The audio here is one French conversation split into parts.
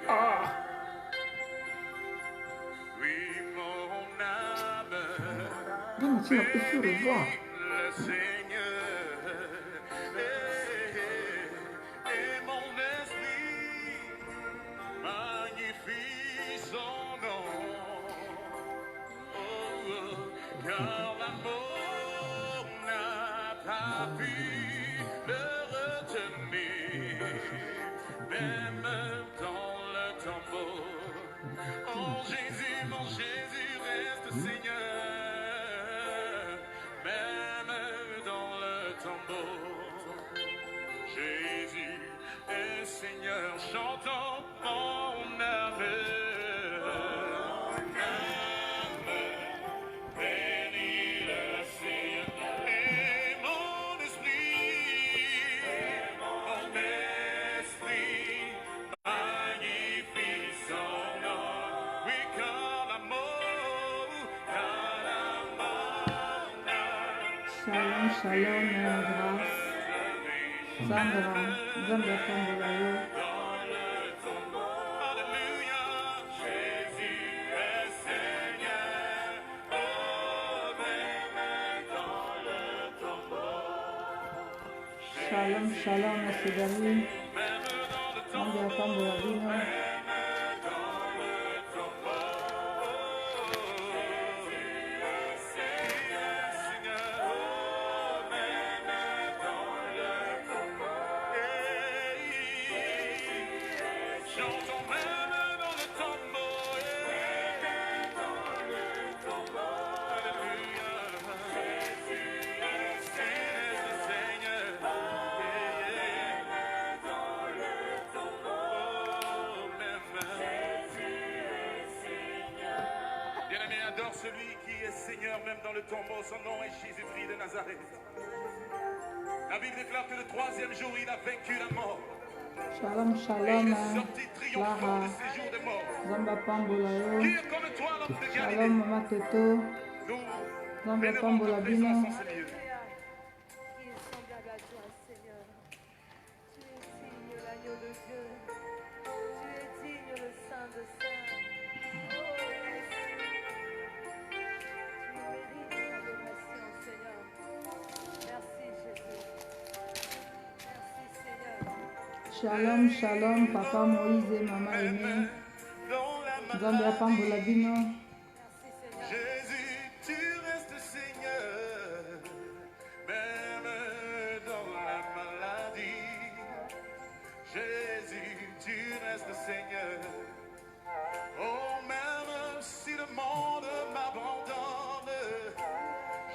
Ah. Donc tu n'as pas pu le voir. Shalom, shalom, grâce. Zambra, Zambra Tambolayo. Shalom, shalom, Sedari. Zambra Tamboladino. Celui qui est Seigneur même dans le tombeau, son nom est Jésus-Christ de Nazareth. La Bible déclare que le troisième jour, il a vaincu la mort. Shalom, shalom, Lara, Zamba Pambolayo. Shalom, Mama Toto. Zamba Pambolabino. Shalom, shalom, Papa Moïse et Maman Aimée. Zambia Pambolabino. Jésus, tu restes Seigneur, même dans la maladie. Jésus, tu restes Seigneur. Oh, même si le monde m'abandonne,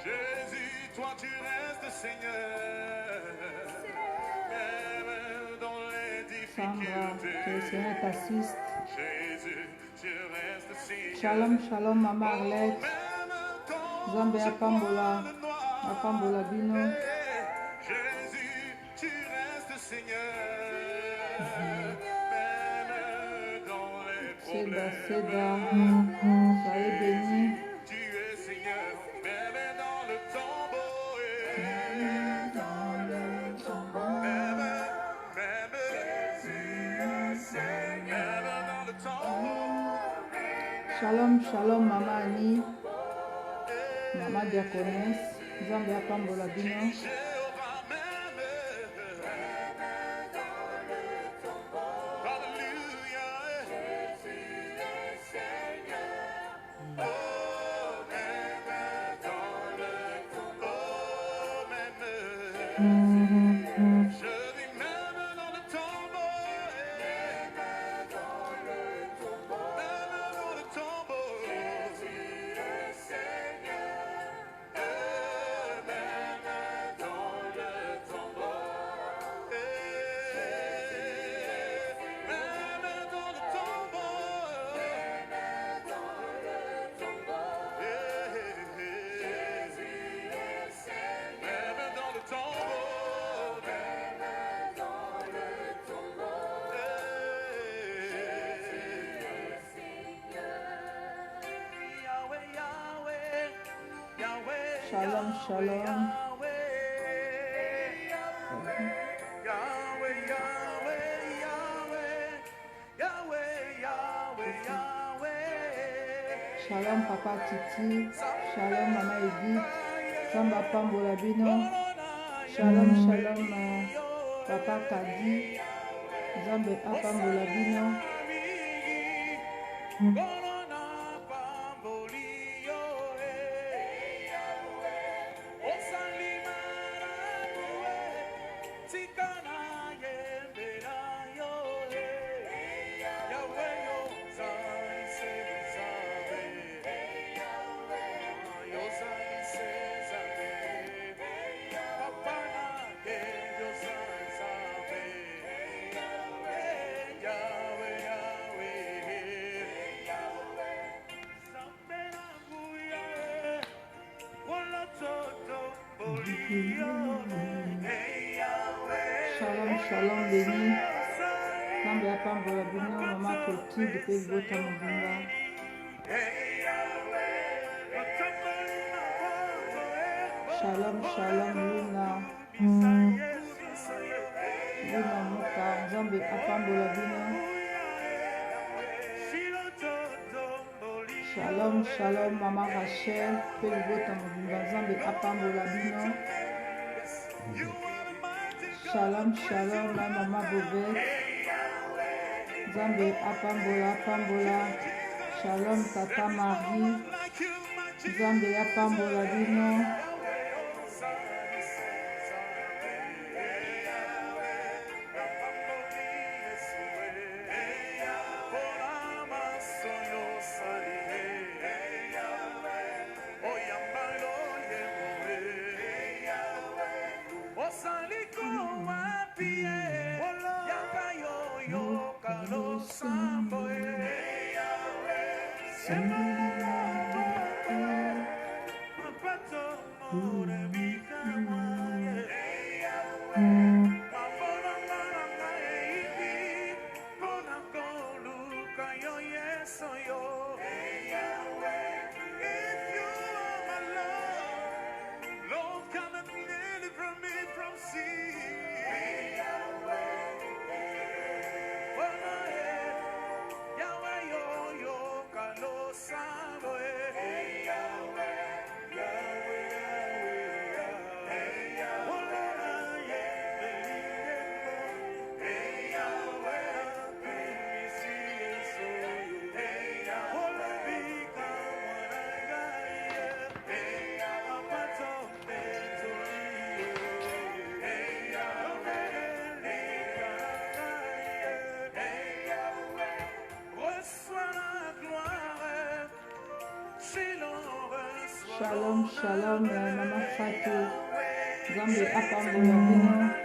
Jésus, toi tu restes Seigneur. Même dans les difficultés. Que le Seigneur t'assiste. Jésus, tu restes Seigneur. Shalom, shalom, Maman Arlette. Zambia Pambola. Pambolabino. Jésus, tu restes Seigneur. Même dans les problèmes. Seda, soyez bénis. Tu es Seigneur, même dans le tombeau. Même Jésus est Seigneur, même dans le tombeau. Shalom, shalom, Maman Annie. Maman Diaconesse. Zambia Pambolabino. Shalom, shalom. Yahweh, Yahweh, Yahweh, Yahweh, Shalom Papa Titi. Shalom Mama Edith. Zamba Pambola Bino. Shalom Shalom Papa Kadi. Zambe Apambola Bino. Shalom, shalom, béni. Zambe Apambola Bino, Mama Koti, depuis Bota Mobimba. Shalom, shalom, Luna. Luna Muka, Zambe Apambola Bino. Shalom, shalom, Mama Rachel, depuis Bota Mobimba. Zambe Apambola Bino. Shalom, shalom, la Mama Bobette. Zambe Apambola, Apambola. Shalom, Tata Marie. Zambe Apambola Bino. Shalom, shalom, Mama Fatou. Zambe Apambola Bino.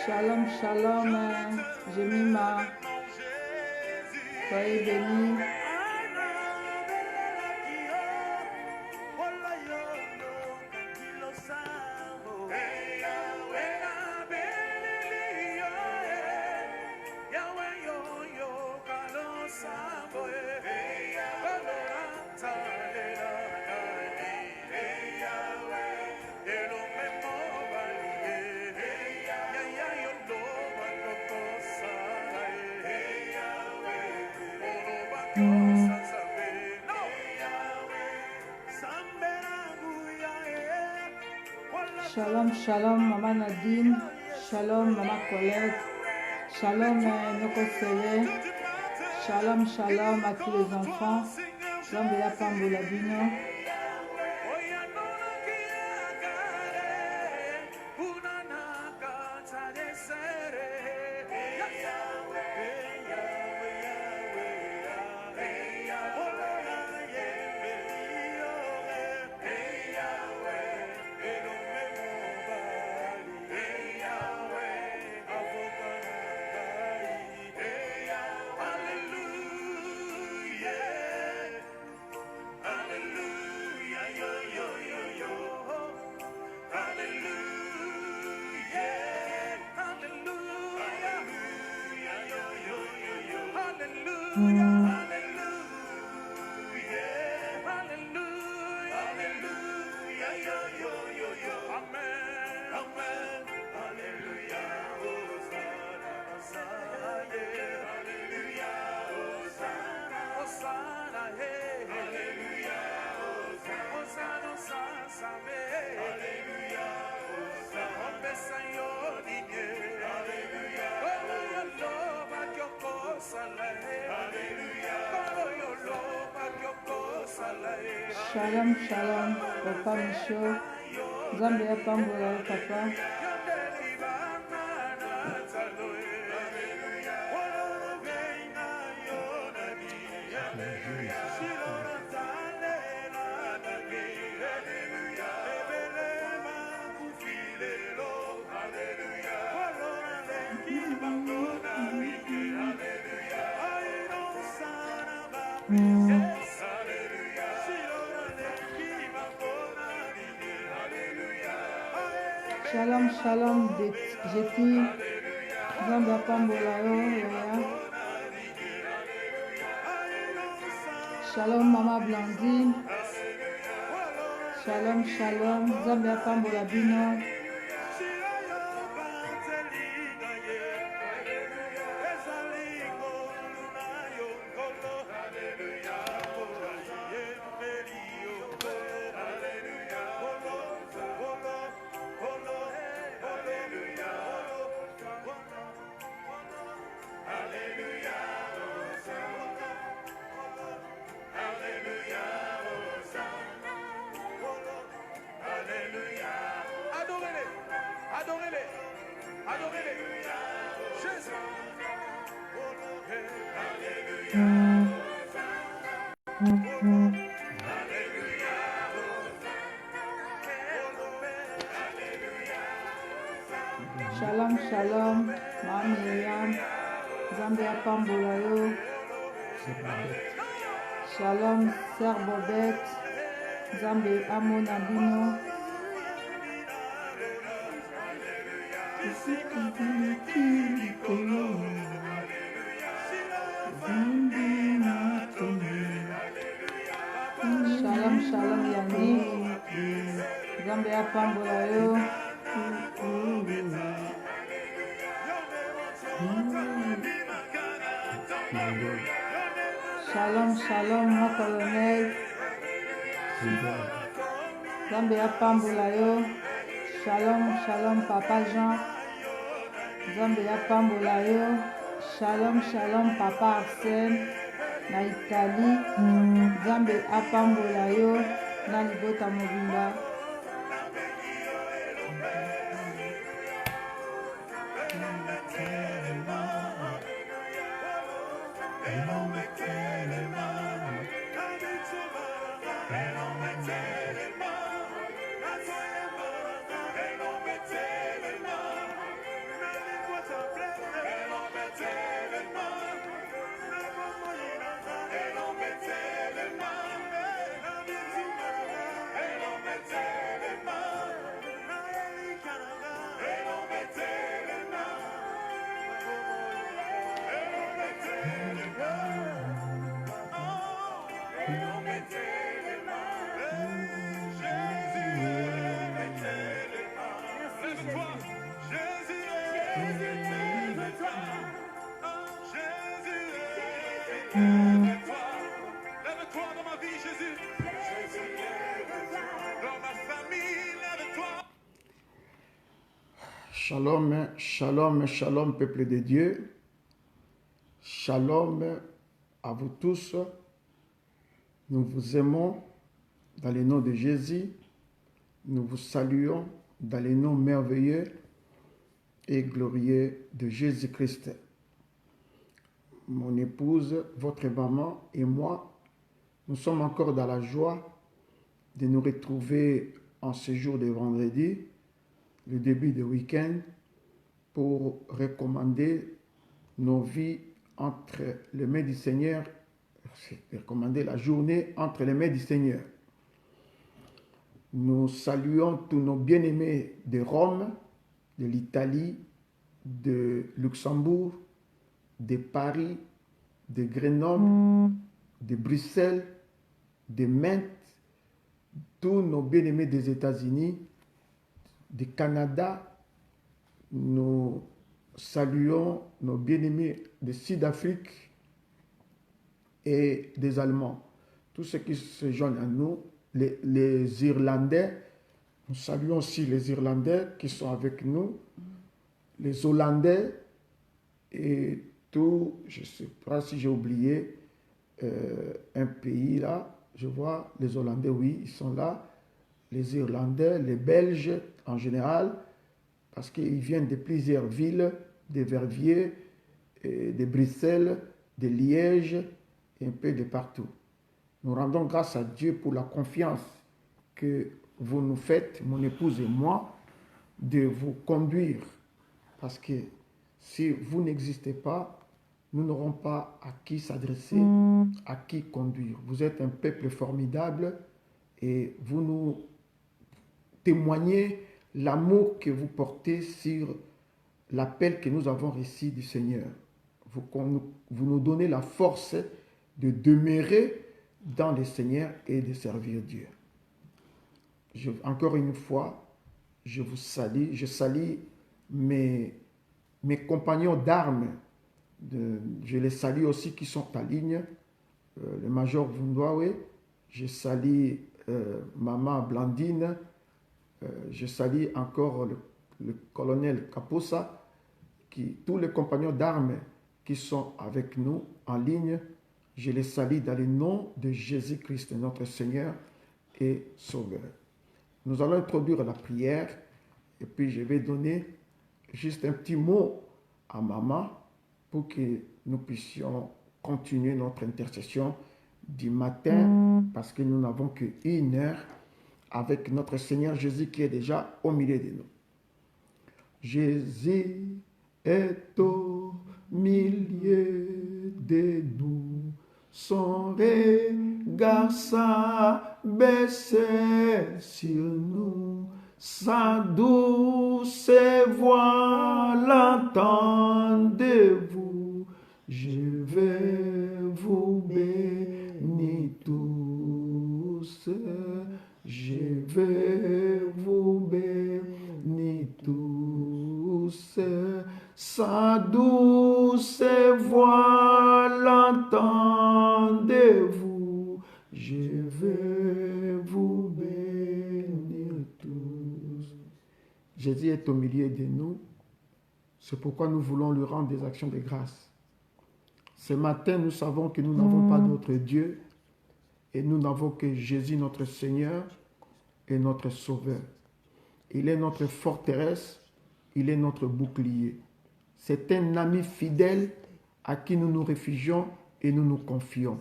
Shalom, shalom, Jemima. Soyez bénis. Shalom, shalom, Maman Nadine. Shalom, Maman Colette. Shalom, Noko Sele. Shalom, shalom à tous les enfants. Zambe Apambola Bino. Hallelujah. Shalom, shalom, Papa Michaud. Nzambe apambola yo papa. Shalom, shalom, Jeti. Nzambe apambola yo yaya. Shalom, Mama Blandine. Shalom, shalom, Nzambe apambola bino. Shalom, shalom, Mama Miriam. Nzambe apambola yo. Shalom, Sœur Bobette. Nzambe amona bino. Shalom, shalom, Yannick. Nzambe apambola yo. Shalom, shalom, mon colonel. Nzambe apambola yo. Shalom, shalom, Papa Jean. Nzambe apambola yo. Shalom, shalom, Papa Arsène. Na Italie. Nzambe apambola yo. Na libota mobimba. Lève-toi dans ma vie, Jésus. Dans ma famille, lève-toi. Shalom, shalom, shalom, peuple de Dieu. Shalom à vous tous. Nous vous aimons dans le nom de Jésus. Nous vous saluons dans le nom merveilleux et glorieux de Jésus-Christ. Mon épouse, votre maman et moi, nous sommes encore dans la joie de nous retrouver en ce jour de vendredi, le début du week-end, pour recommander nos vies entre les mains du Seigneur, recommander la journée entre les mains du Seigneur. Nous saluons tous nos bien-aimés de Rome, de l'Italie, de Luxembourg, de Paris, de Grenoble, de Bruxelles, de Mainte, tous nos bien-aimés des États-Unis, du Canada. Nous saluons nos bien-aimés de Sud-Afrique et des Allemands. Tous ceux qui se joignent à nous, les Irlandais, nous saluons aussi les Irlandais qui sont avec nous, les Hollandais et tout, je ne sais pas si j'ai oublié un pays là, je vois les Hollandais, oui, ils sont là, les Irlandais, les Belges en général, parce qu'ils viennent de plusieurs villes, de Verviers, de Bruxelles, de Liège, et un peu de partout. Nous rendons grâce à Dieu pour la confiance que vous nous faites, mon épouse et moi, de vous conduire. Parce que si vous n'existez pas, nous n'aurons pas à qui s'adresser, à qui conduire. Vous êtes un peuple formidable et vous nous témoignez l'amour que vous portez sur l'appel que nous avons reçu du Seigneur. Vous nous donnez la force de demeurer dans le Seigneur et de servir Dieu. Encore une fois, je vous salue. Je salue mes compagnons d'armes. Je les salue aussi qui sont en ligne. Le major Vundoawe. Je salue Maman Blandine. Je salue encore le colonel Kaposa. Tous les compagnons d'armes qui sont avec nous en ligne. Je les salue dans le nom de Jésus-Christ, notre Seigneur et Sauveur. Nous allons introduire la prière et puis je vais donner juste un petit mot à Maman pour que nous puissions continuer notre intercession du matin parce que nous n'avons qu'une heure avec notre Seigneur Jésus qui est déjà au milieu de nous. Jésus est au milieu de nous. Son regard s'abaisse sur nous, sa douce voix l'entendez-vous. Je vais vous bénir tous, je vais vous bénir tous. Sa douce voix l'entendez-vous, je vais vous bénir tous. Jésus est au milieu de nous, c'est pourquoi nous voulons lui rendre des actions de grâce. Ce matin, nous savons que nous n'avons pas d'autre Dieu et nous n'avons que Jésus, notre Seigneur et notre Sauveur. Il est notre forteresse, il est notre bouclier. C'est un ami fidèle à qui nous nous réfugions et nous nous confions.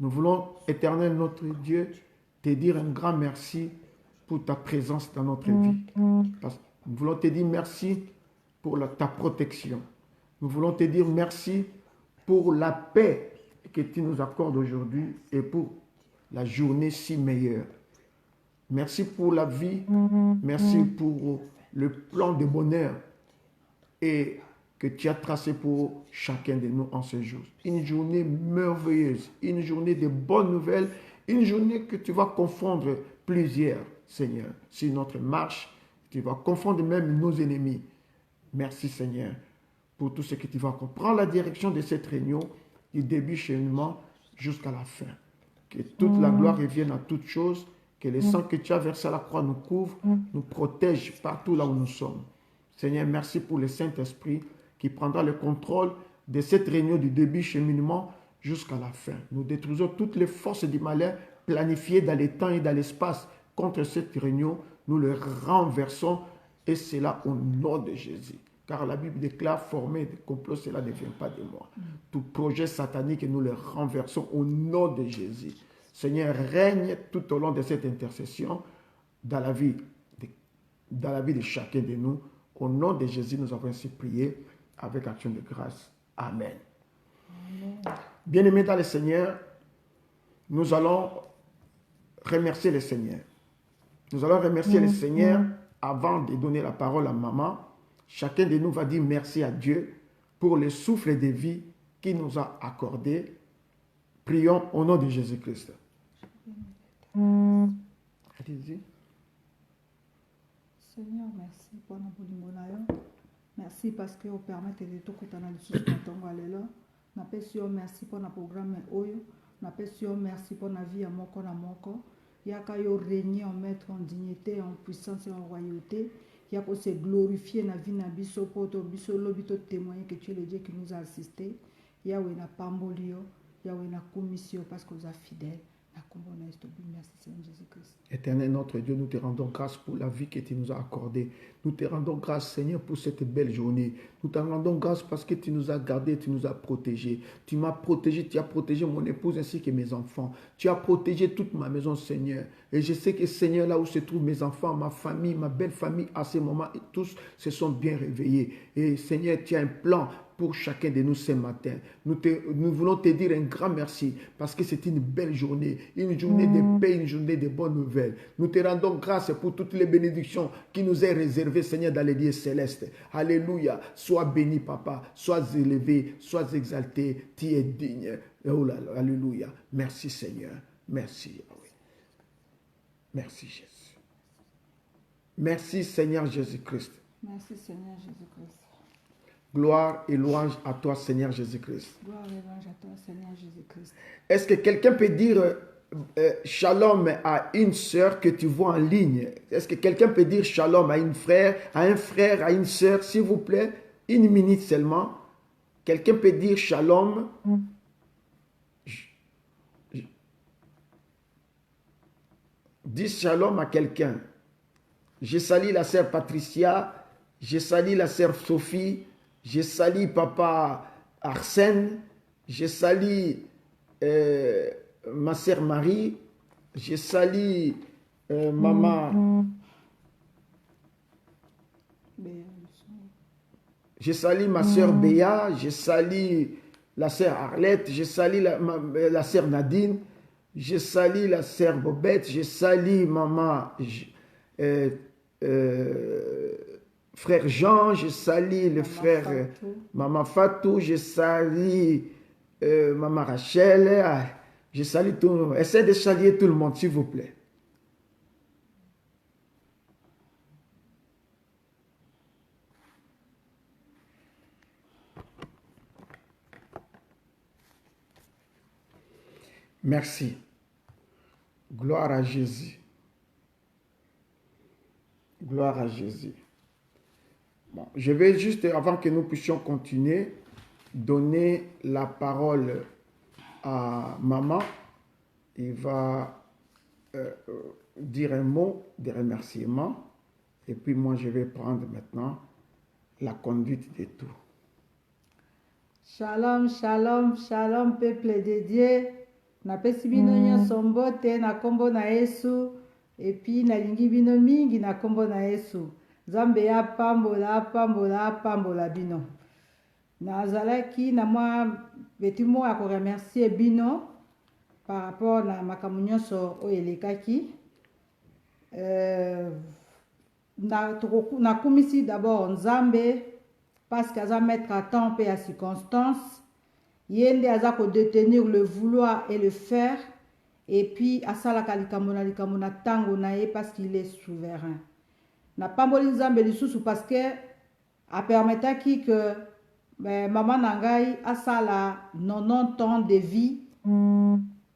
Nous voulons, Éternel notre Dieu, te dire un grand merci pour ta présence dans notre vie. Nous voulons te dire merci pour ta protection. Nous voulons te dire merci pour la paix que tu nous accordes aujourd'hui et pour la journée si meilleure. Merci pour la vie. Merci pour le plan de bonheur et que tu as tracé pour chacun de nous en ce jour. Une journée merveilleuse, une journée de bonnes nouvelles, une journée que tu vas confondre plusieurs, Seigneur. Sur notre marche, tu vas confondre même nos ennemis. Merci, Seigneur, pour tout ce que tu vas accomplir. Prends la direction de cette réunion, du début cheminement jusqu'à la fin. Que toute la gloire revienne à toutes choses, que le sang que tu as versé à la croix nous couvre, nous protège partout là où nous sommes. Seigneur, merci pour le Saint-Esprit qui prendra le contrôle de cette réunion du début cheminement jusqu'à la fin. Nous détruisons toutes les forces du malheur planifiées dans les temps et dans l'espace contre cette réunion. Nous le renversons et c'est là au nom de Jésus. Car la Bible déclare, former des complots, cela ne vient pas de moi. Tout projet satanique, nous le renversons au nom de Jésus. Seigneur, règne tout au long de cette intercession dans la vie de chacun de nous. Au nom de Jésus, nous avons ainsi prié avec action de grâce. Amen. Bien-aimés dans le Seigneur, nous allons remercier le Seigneur. Nous allons remercier le Seigneur avant de donner la parole à maman. Chacun de nous va dire merci à Dieu pour le souffle de vie qu'il nous a accordé. Prions au nom de Jésus-Christ. Allez-y. Seigneur, merci pour notre bolingo. Merci parce que vous permettez de tout côté dans le sous tongo alelo. Merci pour notre programme oyo. Merci pour notre vie à moko na moko. Yaka yo régner en maître en dignité, en puissance et en royauté. Yako se glorifier na vie na biso poto biso lobito témoigner que tu es le Dieu qui nous a assisté. Yahweh na pambolio, Yahweh na commission parce que vous êtes fidèles. Merci Seigneur Jésus-Christ. Éternel notre Dieu, nous te rendons grâce pour la vie que tu nous as accordée. Nous te rendons grâce Seigneur pour cette belle journée. Nous te rendons grâce parce que tu nous as gardés, tu nous as protégés. Tu m'as protégé, tu as protégé mon épouse ainsi que mes enfants. Tu as protégé toute ma maison Seigneur. Et je sais que Seigneur, là où se trouvent mes enfants, ma famille, ma belle famille, à ce moment, tous se sont bien réveillés. Et Seigneur, tu as un plan pour chacun de nous ce matin. Nous voulons te dire un grand merci parce que c'est une belle journée, une journée de paix, une journée de bonnes nouvelles. Nous te rendons grâce pour toutes les bénédictions qui nous est réservées, Seigneur, dans les lieux célestes. Alléluia. Sois béni, Papa. Sois élevé, sois exalté. Tu es digne. Oh là là, alléluia. Merci, Seigneur. Merci. Merci, Jésus. Merci, Seigneur Jésus-Christ. Merci, Seigneur Jésus-Christ. Gloire et louange à toi, Seigneur Jésus-Christ. Gloire et louange à toi, Seigneur Jésus-Christ. Est-ce que quelqu'un peut dire shalom à une sœur que tu vois en ligne? Est-ce que quelqu'un peut dire shalom à un frère, à une sœur, s'il vous plaît? Une minute seulement. Quelqu'un peut dire shalom? Dis shalom à quelqu'un. Je salue la sœur Patricia. Je salue la sœur Sophie. Je salue papa Arsène. Je salue ma sœur Marie. Je salue maman. Je salue ma sœur Béa. Je salue la sœur Arlette. Je salue la sœur Nadine. Je salue la sœur Bobette. Je salue maman. Frère Jean, je salue le frère Maman Fatou, je salue Maman Rachel, je salue tout le monde. Essayez de saluer tout le monde, s'il vous plaît. Merci. Gloire à Jésus. Gloire à Jésus. Bon, je vais juste, avant que nous puissions continuer, donner la parole à maman. Il va dire un mot de remerciement. Et puis moi, je vais prendre maintenant la conduite de tout. Shalom, shalom, shalom, peuple de Dieu. Napesi bino nyonso mbote na kombo na Yesu. Et puis nalingi bino mingi na kombo na Yesu. Nzambe ya pambola, pambola, pambola bino. Nazalaki na mwa betimo ya ko remercier bino par rapport na makambo nyonso oyo elekaki. Nakumisi d'abord Nzambe parce qu'aza mettre à temps pe ya circonstance. Yende aza ko détenir le vouloir et le faire. Et puis asalaka likambo na tango na ye parce qu'il est souverain. Na pamboli Nzambe lisusu parce que a permetaki que maman nangai asala 90 ans de vie.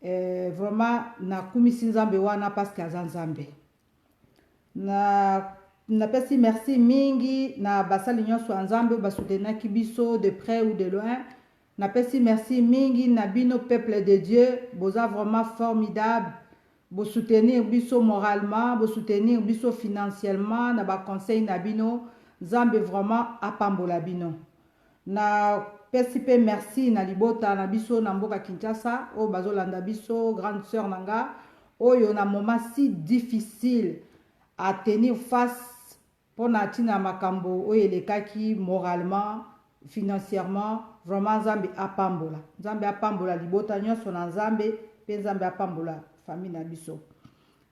Vraiment na kumisi Nzambe wana parce que aza Nzambe. Na pesi merci mingi na basali nyonso Nzambe basutenaki biso de près ou de loin. Na pesi merci mingi na bino peuple de Dieu, boza vraiment formidable. Bo soutenir biso moralement, bo soutenir biso financièrement, na ba conseil na bino, Nzambe vraiment apambola bino. Na pesi pe merci na libota na biso na mboka Kinshasa, o bazolanda biso grande sœur nanga, oyo na moment si difficile à tenir face pour na tina makambo oyo elekaki moralement, financièrement, vraiment Nzambe apambola. Nzambe apambola libota nyonso na Nzambe, pe Nzambe apambola famille na biso.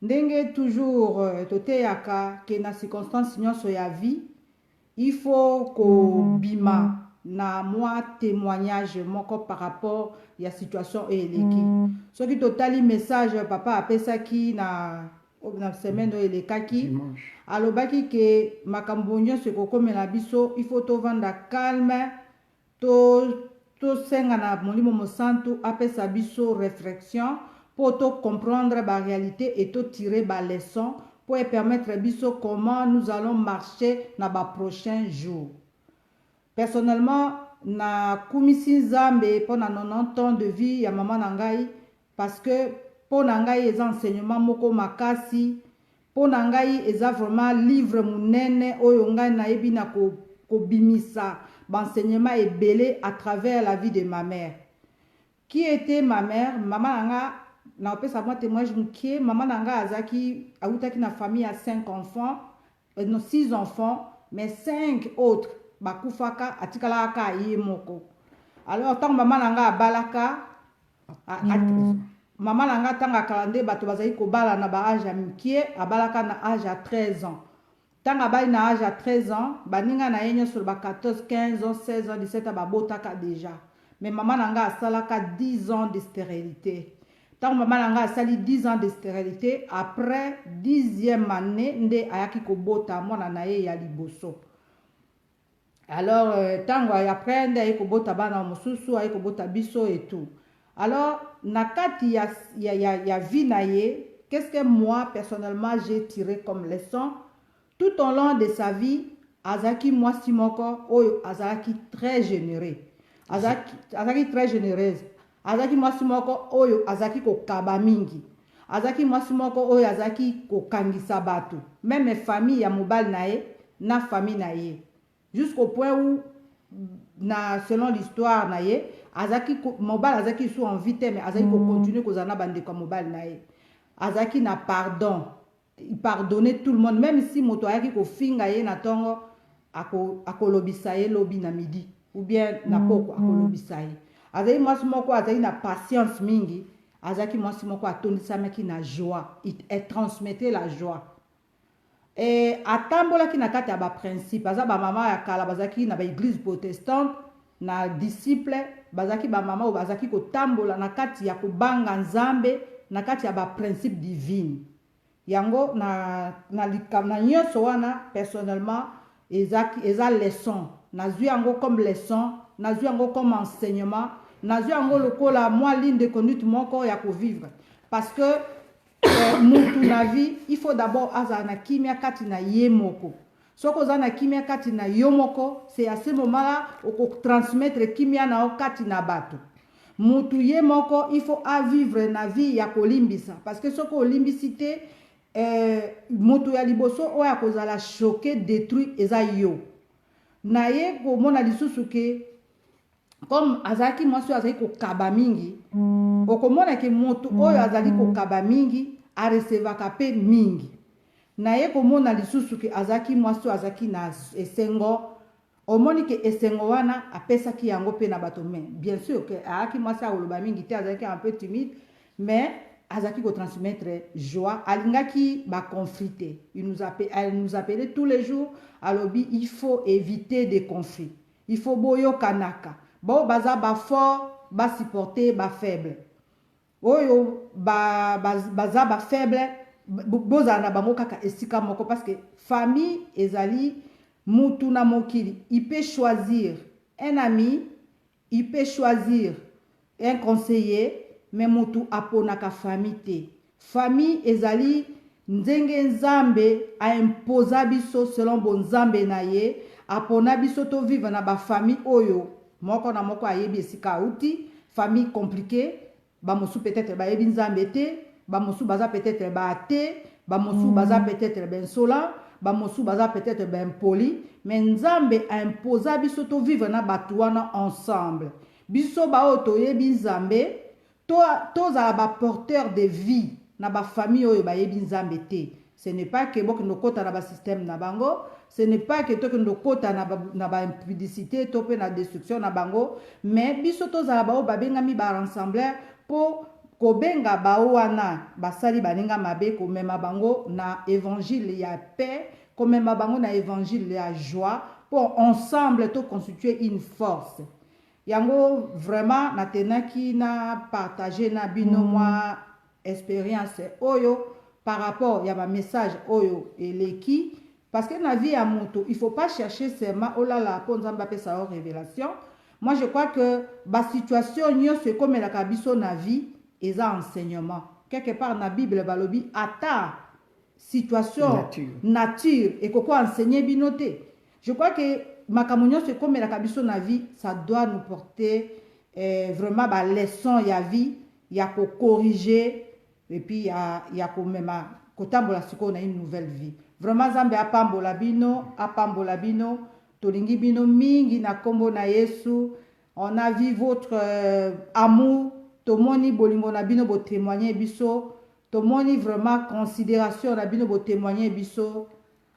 Ndenge toujours toteyaka ke na circonstance nyonso ya vie, il faut ko bima na moi témoignage moko par rapport ya situation eleki. Soki totali message papa apesaki na semaine elekaki alobaki ke makambo nyonso ekokomela biso il faut tovanda calme to senga na molimo mosantu apesa biso réflexion pour to comprendre ba réalité et to tirer ba leçon pour permettre biso comment nous allons marcher na ba prochain jour. Personnellement na kumisi nzambe pour na 90 ans de vie ya maman nangai parce que pour nangai les enseignements moko makasi pour nangai eza vraiment livre munene oyo ngai na yebi na ko bimisa enseignement ebele à travers la vie de ma mère. Qui était ma mère? Maman nanga na opesa moi témoignage mukie maman nanga azaki autaki na famille à 5 enfants non 6 enfants mais 5 autres bakufaka atikala ka yemoko. Alors tant maman nanga abalaka maman nanga tanga kalande bato bazali ko bala na ba âge ya mukie abalaka na âge à 13 ans. Tant abali na âge à 13 ans baninga na yenyo sur ba 14 15 ans 16 ans 17 ans babotaka déjà. Mais maman nanga asalaka 10 ans de stérilité. Tant maman nanga asali 10 ans de stérilité après 10e année nde ayaki kobota mwana na ye ya liboso. Alors tango après nde ayaki kobota bana mosusu ayaki kobota biso et tout. Alors nakati ya vie na ye, qu'est-ce que moi personnellement j'ai tiré comme leçon tout au long de sa vie? Azaki moi simoko oyo azaki très généreux. Azaki très généreuse. Azaki mwasi moko oyo azaki ko kaba mingi. Azaki mwasi moko oyo azaki ko kangisa bato. Même famille ya mobile nae na famille nae. Jusqu'au point où selon l'histoire nae azaki mobile azaki sous en vite mais azaki ko continuer ko zana bande ko mobile nae. Azaki na pardon. Il pardonnait tout le monde même si moto ayaki ko finga ye na tongo ako lobisa ye lobi na midi. Ou bien na poko akolobisa ye. Azali mwasi moko azali na patience mingi, azaki mwasi moko atondisamaki na joie, il transmettait la joie. Et atambolaki na kati ya ba principe, aza ba mama ya kala bazaki na ba église protestante, na disciple, bazaki ba mama bazaki ko tambola na kati ya kobanga nzambe, na kati ya ba principe divine. Yango na nyonso wana personnellement eza leçon. Nazui yango comme leçon, nazui yango comme enseignement, nazui yango lokola moi ligne de conduite moko ya ko vivre. Parce que mutu na vie, il faut d'abord azana kimia kati na ye moko. Soko zana kimia kati na yo moko, c'est à ce moment-là oko transmettre kimia na kati na bato. Mutu ye moko, il faut à vivre na vie ya ko limbisa parce que soko limbisité mutu ya liboso oya ko zala choquer, détruire eza yo. Naye ko mona lisusu ke comme azaki mwasi azali ko kaba mingi okomona ke moto oyo azali ko kaba mingi a recevaka pe mingi. Naye ko mona lisusu ke azaki mwasi azaki na esengo omoni ke esengo wana apesaki yango pe na bato men. Bien sûr que azaki mwasi oloba mingi te azaki un peu timide mais azaki ko transmettre joie alingaki ba confliter. Elle nous appelait tous les jours alobi il faut éviter des conflits. Il faut boyo kanaka. Bo baza ba fort, ba supporter ba faible. Oyo baza ba faible, boza na bango kaka esika moko parce que famille ezali mutu na mokili. Il peut choisir un ami, il peut choisir un conseiller, mais mutu aponaka famille te. Famille ezali nzenge nzambe a imposa biso selon bon nzambe na ye apona biso to vivre na ba famille oyo moko na moko ayebi esika uti famille compliquée ba mosu peut-être ba yebi nzambe te ba mosu baza peut-être ba te ba mosu baza peut-être ben sola ba mosu baza peut-être ben poli mais nzambe a imposa biso to vivre na batu wana ensemble biso ba oto yebi nzambe to za ba porteur de vie na ba famille oyo ba yebi nzambe te. Ce n'est pas que bok ndokota na ba système na bango, ce n'est pas que to ndokota na ba impudicité to pe na destruction na bango, mais biso to za ba o ba benga mi ba rassembler pour ko benga ba wana basali baninga mabe ko mema bango na évangile ya paix, ko mema bango na évangile ya joie pour ensemble tout constituer une force. Yango vraiment natenaki na partager na bino moi expérience oyo par rapport ya ba message oyo eleki parce que na vie ya moto il faut pas chercher seulement oh là là pour nzamba pesa o révélation. Moi je crois que ba situation nyonso comme la kabiso na vie eza enseignement quelque part na Bible balobi ata situation nature et koko enseigner binote. Je crois que makamunyo se comme la kabiso na vie ça doit nous porter vraiment ba leçon ya vie ya ko corriger et puis ya ko mema kotambola siko na une nouvelle vie. Vraiment Zambe apambola bino tolingi bino mingi na kombo na Yesu. On a vu votre amour, tomoni bolingo na bino bo témoigner biso, tomoni vraiment considération na bino bo témoigner biso.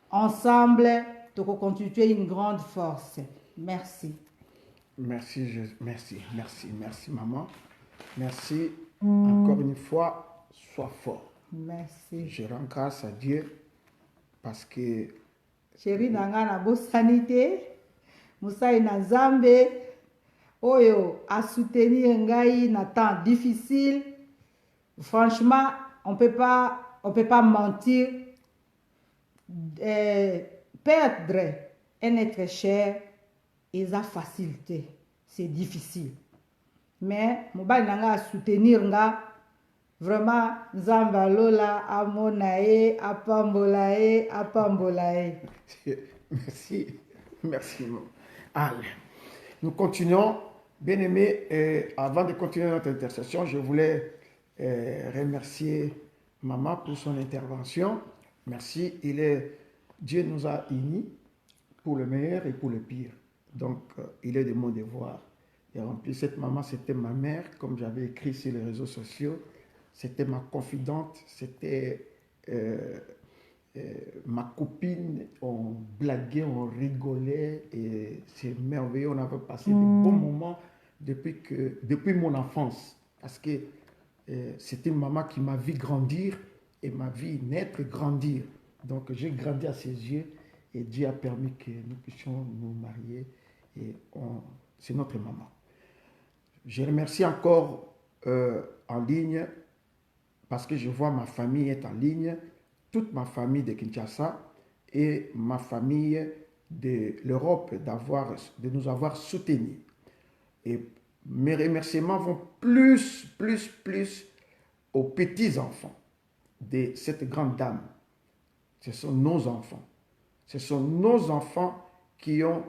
Ensemble pour constituer une grande force. Merci. Merci, merci maman. Merci encore une fois, sois fort. Merci. Je rends grâce à Dieu parce que chérie nanga na bosanité, musai na Nzambe oyo a soutenir ngai na temps difficile. Franchement, on peut pas mentir. Perdre un être cher est la facilité, c'est difficile. Mais mobile nanga soutenir nga vraiment Nzamba lola amonae apambolae. Merci. Allez, nous continuons. Bien aimé, avant de continuer notre intercession, je voulais remercier maman pour son intervention. Merci. Dieu nous a unis pour le meilleur et pour le pire. Donc, il est de mon devoir de remplir. Cette maman, c'était ma mère, comme j'avais écrit sur les réseaux sociaux. C'était ma confidente, c'était ma copine. On blaguait, on rigolait et c'est merveilleux. On avait passé de bons moments depuis mon enfance. Parce que c'était une maman qui m'a vu grandir et m'a vu naître et grandir. Donc j'ai grandi à ses yeux et Dieu a permis que nous puissions nous marier et c'est notre maman. Je remercie encore en ligne parce que je vois ma famille est en ligne, toute ma famille de Kinshasa et ma famille de l'Europe de nous avoir soutenus. Et mes remerciements vont plus aux petits-enfants de cette grande dame. Ce sont nos enfants. Ce sont nos enfants qui ont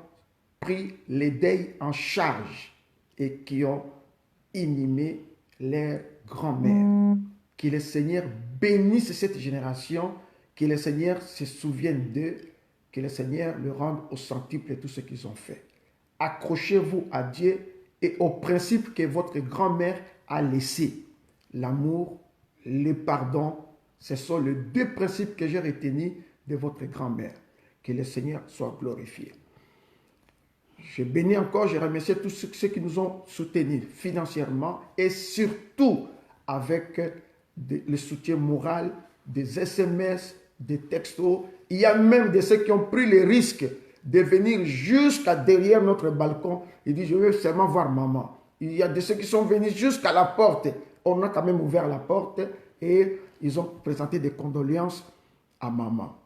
pris les deuils en charge et qui ont inhumé leur grand-mère. Que le Seigneur bénisse cette génération, que le Seigneur se souvienne d'eux, que le Seigneur leur rende au centuple tout ce qu'ils ont fait. Accrochez-vous à Dieu et au principe que votre grand-mère a laissé. L'amour, le pardon, ce sont les deux principes que j'ai retenus de votre grand-mère. Que le Seigneur soit glorifié. Je bénis encore, je remercie tous ceux qui nous ont soutenus financièrement et surtout avec le soutien moral, des SMS, des textos. Il y a même de ceux qui ont pris le risque de venir jusqu'à derrière notre balcon. Ils disent, je veux seulement voir maman. Il y a de ceux qui sont venus jusqu'à la porte. On a quand même ouvert la porte et ils ont présenté des condoléances à maman.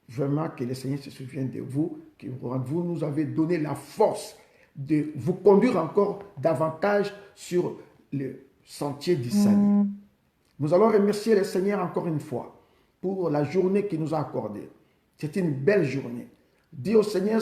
Vraiment que le Seigneur se souvienne de vous, que vous nous avez donné la force de vous conduire encore davantage sur le sentier du salut. Nous allons remercier le Seigneur encore une fois pour la journée qu'il nous a accordée. C'est une belle journée. Dis au Seigneur,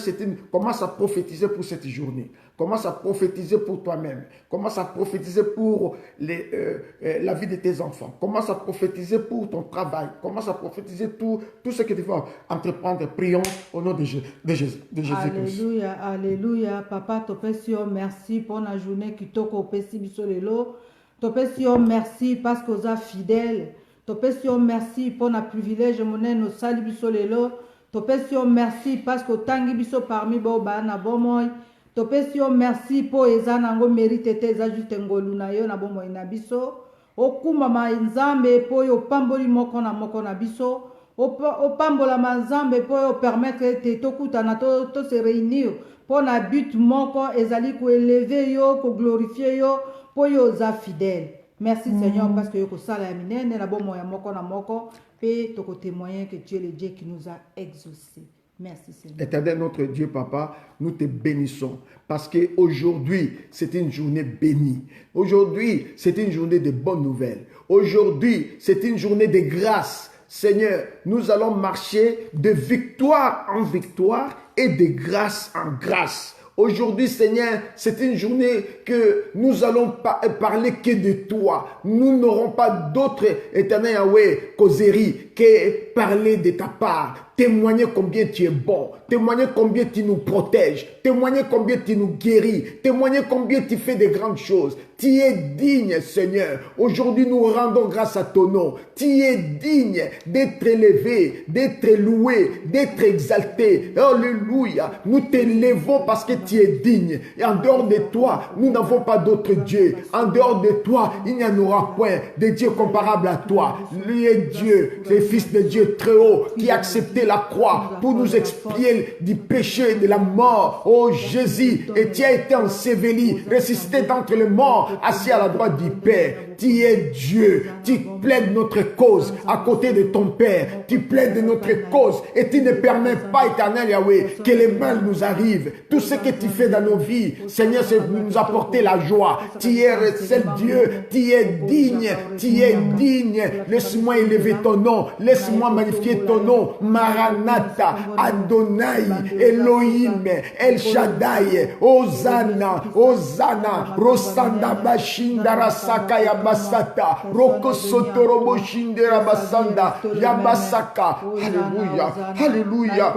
commence à prophétiser pour cette journée. Commence à prophétiser pour toi-même. Commence à prophétiser pour la vie de tes enfants. Commence à prophétiser pour ton travail. Commence à prophétiser tout ce que tu vas entreprendre. Prions au nom de Jésus-Christ. Alléluia, alléluia. Papa, Topesio, merci pour la journée qui toko pesi bisolelo. Topesio, merci parce que vous êtes fidèles. Topesio, merci pour le privilège de nos sali bisolelo. Topesio, merci parce que tangi biso parmi boba na bomoy. Topesio, merci pour ezanango mérite te za juste ngolu na yo na bomoy na biso. Okuma ma nzambe po yo pamboli moko na biso. opambola manzambe po permettre te tokutana to se réunir pour na but moko ezali ko élever yo ko glorifier yo po yo za fidèle. Merci Seigneur parce que yo ko sala ya minene na bomo ya moko na moko pe to ko témoigner que Dieu est le Dieu qui nous a exaucés. Merci Seigneur. Éternel notre Dieu, Papa, nous te bénissons parce qu'aujourd'hui, c'est une journée bénie. Aujourd'hui, c'est une journée de bonnes nouvelles. Aujourd'hui, c'est une journée de grâce. Seigneur, nous allons marcher de victoire en victoire et de grâce en grâce. Aujourd'hui, Seigneur, c'est une journée que nous allons parler que de toi. Nous n'aurons pas d'autre, éternel Yahweh, causerie que parler de ta part. Témoigner combien tu es bon, témoigner combien tu nous protèges, témoigner combien tu nous guéris, témoigner combien tu fais de grandes choses. Tu es digne, Seigneur. Aujourd'hui, nous rendons grâce à ton nom. Tu es digne d'être élevé, d'être loué, d'être exalté. Alléluia. Nous t'élevons parce que tu es digne. Et en dehors de toi, nous n'avons pas d'autre Dieu. En dehors de toi, il n'y en aura point de Dieu comparable à toi. Lui est Dieu, le Fils de Dieu très haut, qui a accepté la croix pour nous expier du péché et de la mort. Oh Jésus, et tu as été enseveli, ressuscité d'entre les morts, assis à la droite du Père. Tu es Dieu, tu plaides notre cause à côté de ton Père, tu plaides notre cause et tu ne permets pas, éternel Yahweh, que les mal nous arrivent. Tout ce que tu fais dans nos vies, Seigneur, c'est nous apporter la joie. Tu es seul Dieu, tu es digne, tu es digne. Laisse-moi élever ton nom, laisse-moi magnifier ton nom. Maranatha, Adonai, Elohim, El Shaddai, Hosanna, Hosanna, Rosanda Bashindara Sakaya Basata, Roko Sotorobo Shindera Basanda, Yabasaka. Alléluia, Alléluia.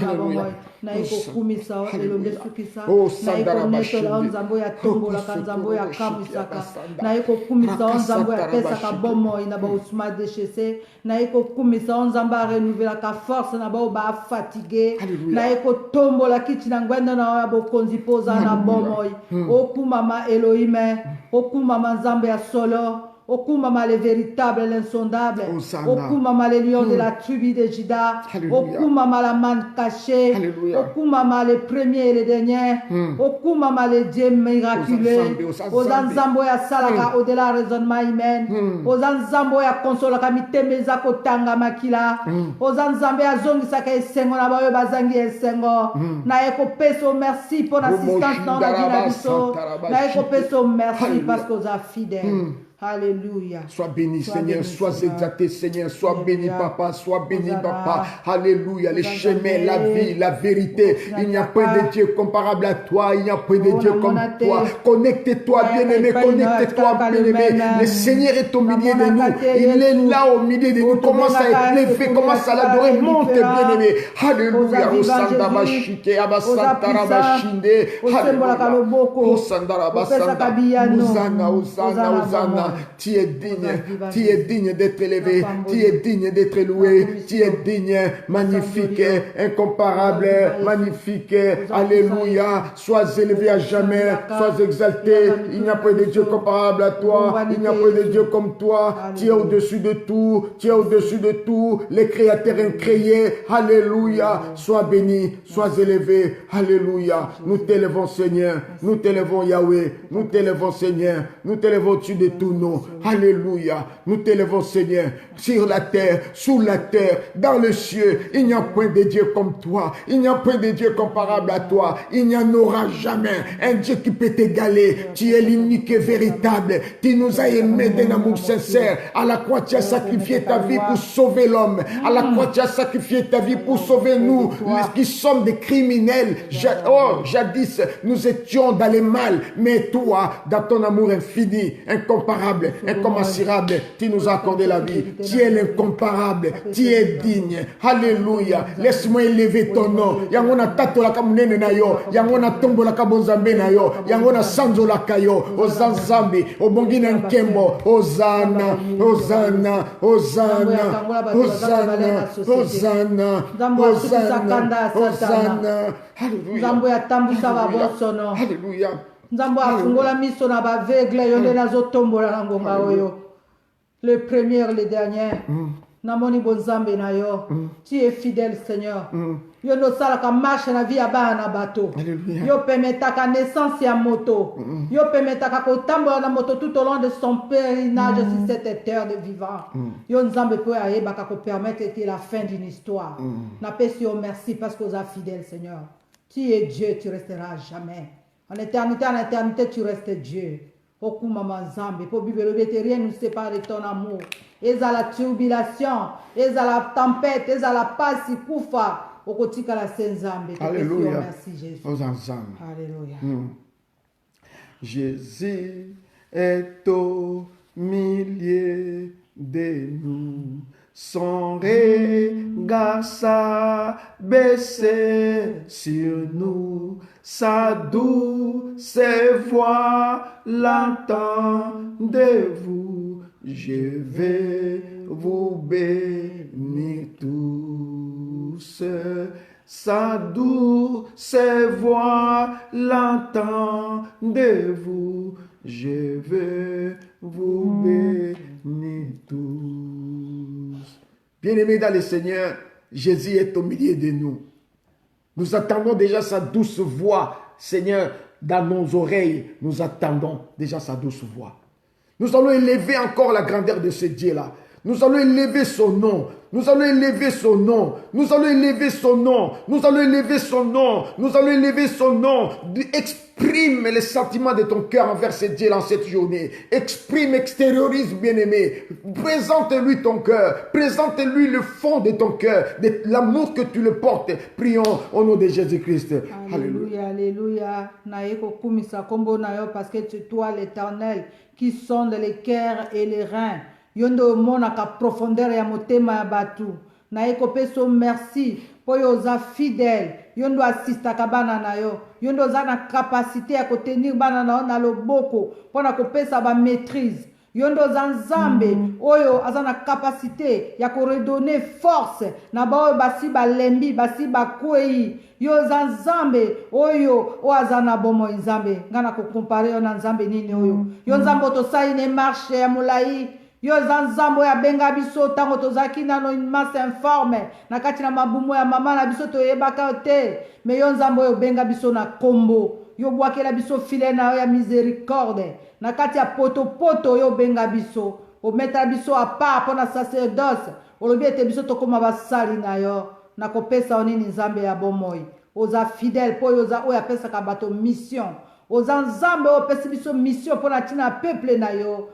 Alléluia. Na iko kumisa elonde sukisa na iko netola nzambo ya tombola kanzambo ya kamisaka na iko kumisa nzambo ya pesa ka bomo ina ba usma déchessé na iko kumisa nzambo a renouveler ka force na ba fatigué na iko tombola kiti na ngwenda na ba konzi poza na bomo okumama Elohim okumama nzambo ya solo Okumama le véritable, l'insondable. Okumama le lion de la tribu de Juda. Okumama la manne cachée. Okumama les premiers et les derniers. Okumama les dieux miraculeux. Ozanzambo ya salaka au-delà raisonnement humain. Ozanzambo ya konsolaka mitemeza kotanga makila. Ozanzambo ya zongi saka esengo na bayo bazangi esengo. Na eko peso merci pour l'assistance dans la vie la biso. Na eko peso merci parce que vous êtes fidèles. Alléluia. Sois béni, Seigneur. Sois exalté, Seigneur. Sois béni, Papa. Sois béni, Papa. Alléluia. Les chemins, la vie, la vérité. Il n'y a pas de Dieu comparable à toi. Il n'y a pas de Dieu comme toi. Connecte-toi, bien-aimé. Connecte-toi, bien-aimé. Le Seigneur est au milieu de nous. Il est là au milieu de nous. Commence à élever, commence à l'adorer. Monte, bien-aimé. Alléluia. Osanda Bashike, Abasanta Rabashinde. Alléluia. Osanda Rabasanda. Hosanna, Hosanna, Hosanna. Tu es digne d'être élevé, tu es digne d'être loué, tu es digne, magnifique, incomparable, magnifique, alléluia, sois élevé à jamais, sois exalté, il n'y a pas de Dieu comparable à toi, il n'y a pas de Dieu comme toi, tu es au-dessus de tout, tu es au-dessus de tout, les créateurs incréés, alléluia, sois béni, sois élevé, alléluia, nous t'élevons Seigneur, nous t'élevons Yahweh, nous t'élevons Seigneur, nous t'élevons au-dessus de tout. Alléluia. Nous t'élevons, Seigneur, sur la terre, sous la terre, dans le ciel. Il n'y a point de Dieu comme toi. Il n'y a point de Dieu comparable à toi. Il n'y en aura jamais un Dieu qui peut t'égaler. Tu es l'unique et véritable. Tu nous as aimés d'un amour sincère. À la croix, tu as sacrifié ta vie pour sauver l'homme. À la croix, tu as sacrifié ta vie pour sauver nous, qui sommes des criminels. Jadis, nous étions dans les mal. Mais toi, dans ton amour infini, incomparable, incommensurable, tu nous as accordé la vie. Tu es l'incomparable, tu es digne. Alléluia. Laisse-moi élever ton nom. Yangona tato la kamunene na yo, yangona tombo la kabonzambe na yo, yangona sanzo la kayo, ozanzambi, obongina nkembo, Hosanna, Hosanna, Hosanna, Hosanna, Hosanna, Hosanna, Hosanna. Alléluia. Alléluia. Nzambo afungola miso na baveugle yonde nazotombola na ngonga oyo. Le premier, le dernier. Namoni bonzambe na yo. Tu es fidèle, Seigneur. Yo no sala ka marche na vie ya bana bato. Alléluia. Yo permetaka naissance ya moto. Yo permetaka kotambola na moto tout au long de son pèlerinage sur cette terre de vivant. Yo nzambe po ayebaka ko permettre que la fin d'une histoire. Na pesi yo merci parce que vous êtes fidèle, Seigneur. Tu es Dieu, tu resteras jamais. En éternité, tu restes Dieu. Okuma manzambe, pour Bible, rien ne nous sépare de ton amour. Et à la tribulation, et à la tempête, et à la passe, koufa, okotika la senzambe. Alléluia. Merci Jésus. Aux ensemble. Alléluia. Jésus est au milieu de nous. Son regard s'abaisse sur nous, sa douce voix l'entendez-vous. Je vais vous bénir tous. Sa douce voix l'entendez-vous. Je vais vous bénir tous. Bien-aimés dans le Seigneur, Jésus est au milieu de nous. Nous attendons déjà sa douce voix. Seigneur, dans nos oreilles, nous attendons déjà sa douce voix. Nous allons élever encore la grandeur de ce Dieu-là. Nous allons élever son nom. Nous allons élever son nom. Nous allons élever son nom. Nous allons élever son nom. Nous allons élever son nom. Exprime les sentiments de ton cœur envers ce Dieu en cette journée. Exprime, extériorise, bien-aimé. Présente-lui ton cœur. Présente-lui le fond de ton cœur. De l'amour que tu le portes. Prions au nom de Jésus-Christ. Alléluia, alléluia. Naeko kumisa kombo nayo parce que c'est toi l'Éternel qui sonde les cœurs et les reins. Yondo monaka profondeur ya motema ya batu. Naeko peso merci po yoza fidèle. Yondo assistaka bana na yo. Yondo za na capacité ya kotenir bana na yo na loboko pona kopesa ba maîtrise. Yondo za nzambe oyo aza na capacité ya ko redonner force na ba basi balembi basi bakwei. Yo za nzambe oyo o aza na bomo nzambe ngana ko comparer yo na nzambe nini oyo. Yo nzambe to sai ne marche ya mulai. Yo zanzambo ya benga biso tango tozaki nano une masse informe na kati na mabumu ya mama na biso toyebaka te mais yo nzambo yo benga biso na kombo yo bwakela biso file na yo ya miséricorde na kati ya poto yo benga biso o mettra biso a part pour na sacerdoce olobi ete biso tokoma basali na yo na kopesa onini nzambe ya bomoi oza fidèle po yo za oyo apesaka bato mission oza nzambe oyo opesi biso mission pour na tina peuple na yo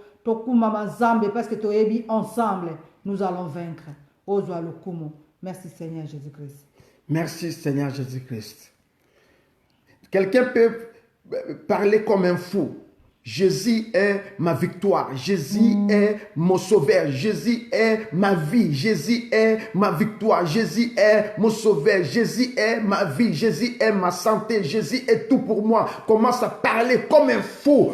parce que tu es ensemble, nous allons vaincre. Merci Seigneur Jésus-Christ. Merci Seigneur Jésus-Christ. Quelqu'un peut parler comme un fou. Jésus est ma victoire. Jésus est mon sauveur. Jésus est ma vie. Jésus est ma victoire. Jésus est mon sauveur. Jésus est ma vie. Jésus est ma santé. Jésus est tout pour moi. Commence à parler comme un fou.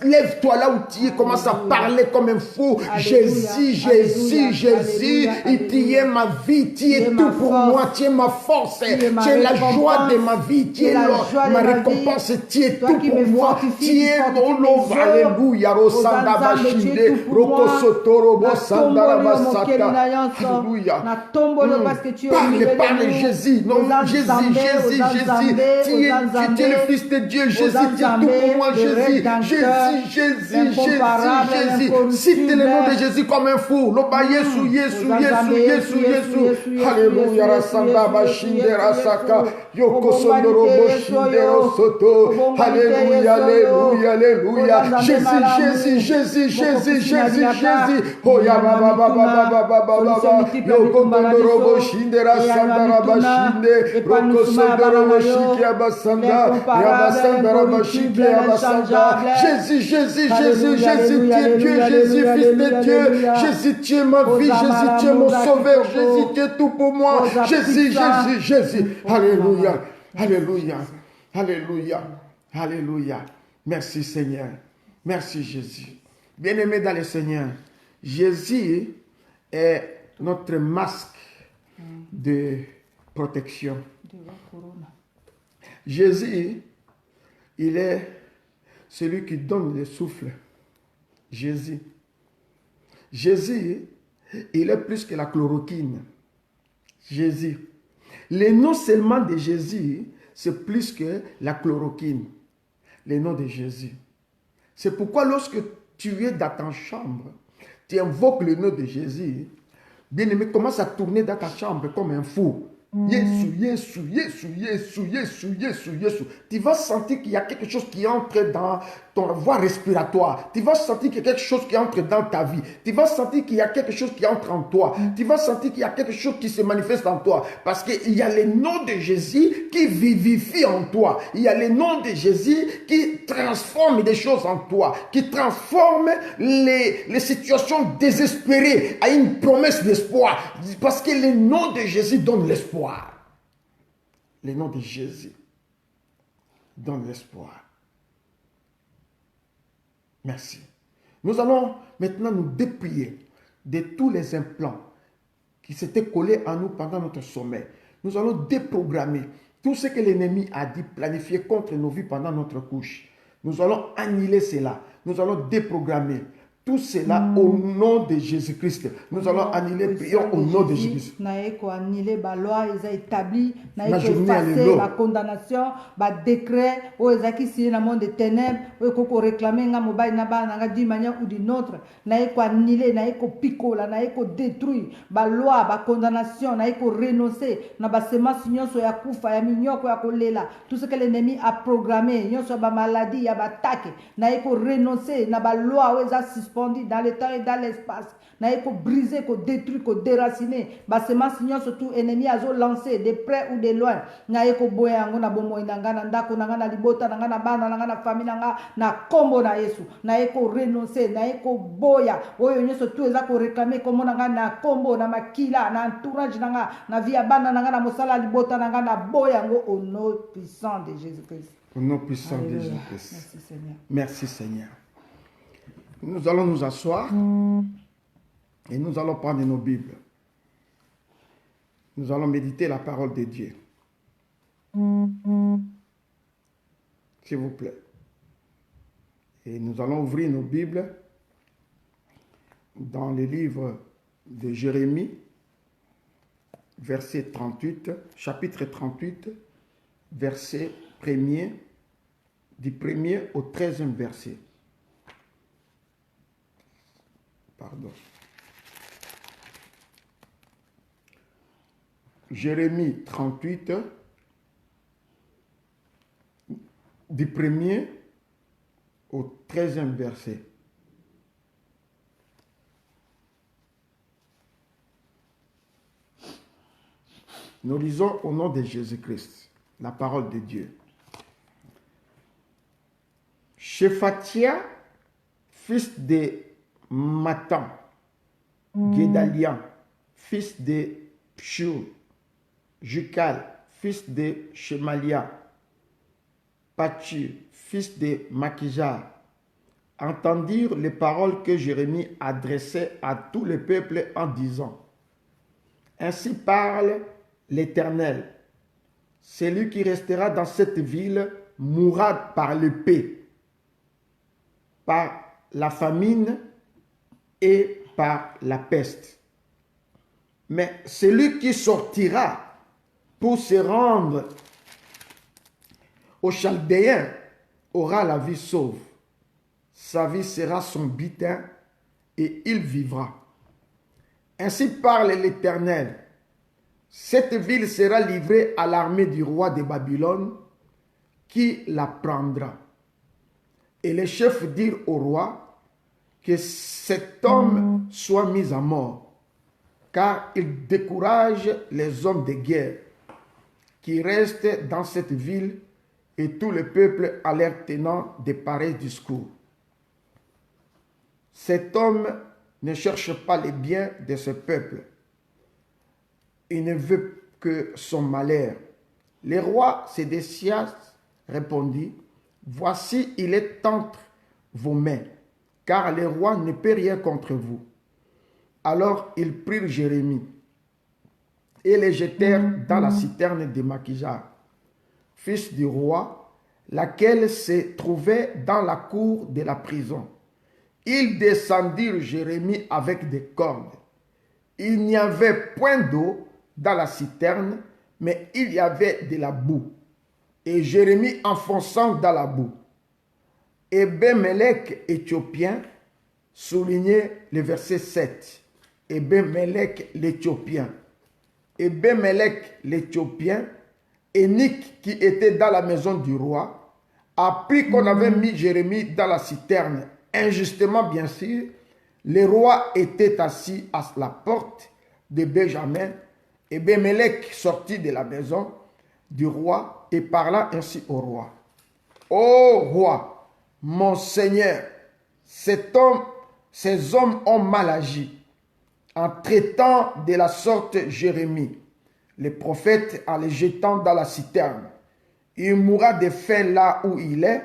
Lève-toi là où tu es. Commence à parler comme un fou. Jésus, Jésus, Jésus. Tu es ma vie. Tu es tout pour moi. Tu es ma force. Tu es la joie de ma vie. Tu es ma récompense. Tu es tout pour moi. Tu es mon Alléluia, Rosanda Bashinde, Roko Sotoro, Bosandara Basaka. Alléluia. Parle Jésus, non, Jésus. Tu es le Fils de Dieu, Jésus, tu es tout pour moi, Jésus. Jésus. Cite le nom de Jésus comme un fou. Loba Yesu. Alléluia, Rasanda Bashinde, Rasaka, Yoko Sondoro, Boshinde, Rosoto. Alléluia. Jésus. Oh ya baba. Yoko Tondoro Shindera Sandara Bashinde. Roko Sondoro Shikia Basanda. Yabasandara Bashikia Basanda. Jésus, tu es Dieu. Jésus, Fils de Dieu. Jésus, tu es ma vie. Jésus, tu es mon sauveur. Jésus, tu es tout pour moi. Jésus. Alléluia. Merci Seigneur. Merci Jésus. Bien-aimé dans le Seigneur, Jésus est notre masque de protection. Jésus, il est celui qui donne le souffle. Jésus Il est plus que la chloroquine. Jésus. Le nom seulement de Jésus, c'est plus que la chloroquine. Le nom de Jésus. C'est pourquoi lorsque tu es dans ta chambre, tu invoques le nom de Jésus, bien-aimé, commence à tourner dans ta chambre comme un fou. Yesu, Yesu, Yesu, Yesu, Yesu, Yesu, Yesu. Tu vas sentir qu'il y a quelque chose qui entre dans ton voie respiratoire. Tu vas sentir qu'il y a quelque chose qui entre dans ta vie. Tu vas sentir qu'il y a quelque chose qui entre en toi. Tu vas sentir qu'il y a quelque chose qui se manifeste en toi. Parce qu'il y a le nom de Jésus qui vivifie en toi. Il y a le nom de Jésus qui transforme des choses en toi. Qui transforme les situations désespérées à une promesse d'espoir. Parce que le nom de Jésus donne l'espoir. Le nom de Jésus donne l'espoir. Merci. Nous allons maintenant nous dépouiller de tous les implants qui s'étaient collés à nous pendant notre sommeil. Nous allons déprogrammer tout ce que l'ennemi a dit, planifié contre nos vies pendant notre couche. Nous allons annuler cela. Nous allons déprogrammer tout cela au nom de Jésus-Christ. Nous allons annuler, prions au nom de Jésus. Annuler la loi, ils ont établi, Ma journée, effacer la condamnation, le décret, ils ont signé dans le monde des ténèbres, ils ont réclamé d'une manière ou d'une autre. Ils ont annulé, ils ont picolé, ils ont détruit la loi, la condamnation, ils ont renoncé. Ils ont semence, ils ont kufa, ils ont tout ce que l'ennemi a programmé, ils ont maladie, ils ont attaqué, ils ont renoncé, la loi, ils ont dans le temps et dans l'espace. Ils ont brisé, détruit, déraciné. Bah, semence, surtout ennemi a lancé de près ou de loin. Ils ont boya ngona bomo inanga ndako nanga na libota nanga na bana nanga na famille nanga na kombo na Yesu. Ils ont renoncé, ils ont boya. Oyo nyoso tout eza ko réclamer comme nanga na kombo na makila na entourage nanga na via bana nanga na mosala libota nanga na boya ngo au nom puissant de Jésus-Christ. Au nom puissant de Jésus-Christ. Merci Seigneur. Merci Seigneur. Nous allons nous asseoir et nous allons prendre nos Bibles. Nous allons méditer la parole de Dieu. S'il vous plaît. Et nous allons ouvrir nos Bibles dans le livre de Jérémie, verset 38, chapitre 38, verset 1er, du 1er au 13e verset. Pardon. Jérémie 38, du 1er au 13e verset. Nous lisons au nom de Jésus-Christ, la parole de Dieu. Shephatia, fils de Matan, Guédalian, fils de Pshur, Jukal, fils de Shemalia, Pachur, fils de Makijar, entendirent les paroles que Jérémie adressait à tout le peuple en disant: Ainsi parle l'Éternel, celui qui restera dans cette ville mourra par l'épée, par la famine et par la peste. Mais celui qui sortira pour se rendre aux Chaldéens aura la vie sauve. Sa vie sera son butin et il vivra. Ainsi parle l'Éternel. Cette ville sera livrée à l'armée du roi de Babylone qui la prendra. Et les chefs dirent au roi que cet homme soit mis à mort, car il décourage les hommes de guerre qui restent dans cette ville, et tout le peuple à l'air tenant de pareils discours. Cet homme ne cherche pas les biens de ce peuple. Il ne veut que son malheur. Le roi Sédécias répondit: Voici, il est entre vos mains, car le roi ne peut rien contre vous. Alors ils prirent Jérémie et le jetèrent dans la citerne de Makijar, fils du roi, laquelle se trouvait dans la cour de la prison. Ils descendirent Jérémie avec des cordes Il n'y avait point d'eau dans la citerne, mais il y avait de la boue. Et Jérémie enfonçant dans la boue. Ebed-Melech, Éthiopien, soulignez le verset 7. Ebed-Melech, l'Éthiopien. Ebed-Melech, l'Éthiopien, Énique, qui était dans la maison du roi, apprit qu'on avait mis Jérémie dans la citerne. Injustement, bien sûr, le roi était assis à la porte de Benjamin. Ebed-Melech sortit de la maison du roi et parla ainsi au roi. Ô roi, mon Seigneur, ces hommes ont mal agi en traitant de la sorte Jérémie, le prophète, en le jetant dans la citerne. Il mourra de faim là où il est,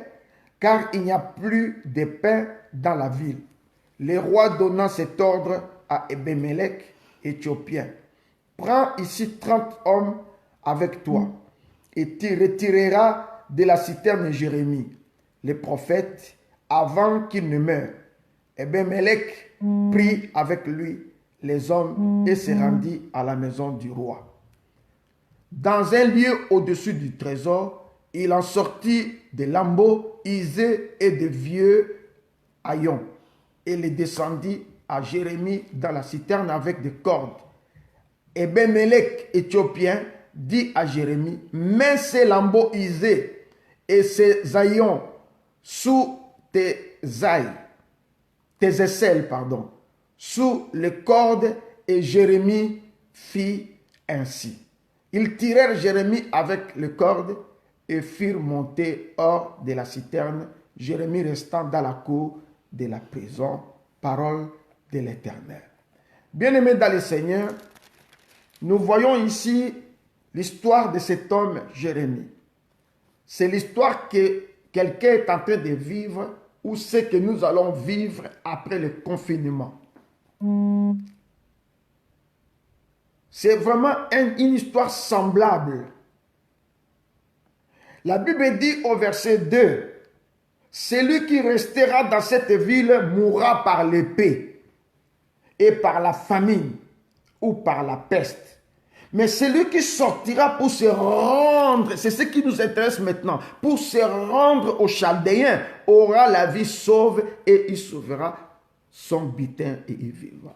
car il n'y a plus de pain dans la ville. Le roi donna cet ordre à Ebed-Melech, Éthiopien. Prends ici 30 hommes avec toi, et tu retireras de la citerne Jérémie, le prophète, avant qu'il ne meure. Ebed-Melech prit avec lui les hommes et se rendit à la maison du roi. Dans un lieu au-dessus du trésor, il en sortit des lambeaux usés et de vieux haillons, et les descendit à Jérémie dans la citerne avec des cordes. Ebed-Melech, Éthiopien, dit à Jérémie, mets ces lambeaux usés et ces haillons sous tes aisselles, sous les cordes, et Jérémie fit ainsi. Ils tirèrent Jérémie avec les cordes et firent monter hors de la citerne, Jérémie restant dans la cour de la prison. Parole de l'Éternel. Bien-aimés dans le Seigneur, nous voyons ici l'histoire de cet homme Jérémie. C'est l'histoire que quelqu'un est en train de vivre ou ce que nous allons vivre après le confinement. C'est vraiment une histoire semblable. La Bible dit au verset 2, « Celui qui restera dans cette ville mourra par l'épée et par la famine ou par la peste. Mais celui qui sortira pour se rendre, c'est ce qui nous intéresse maintenant, pour se rendre aux Chaldéens, aura la vie sauve et il sauvera son butin et il vivra. »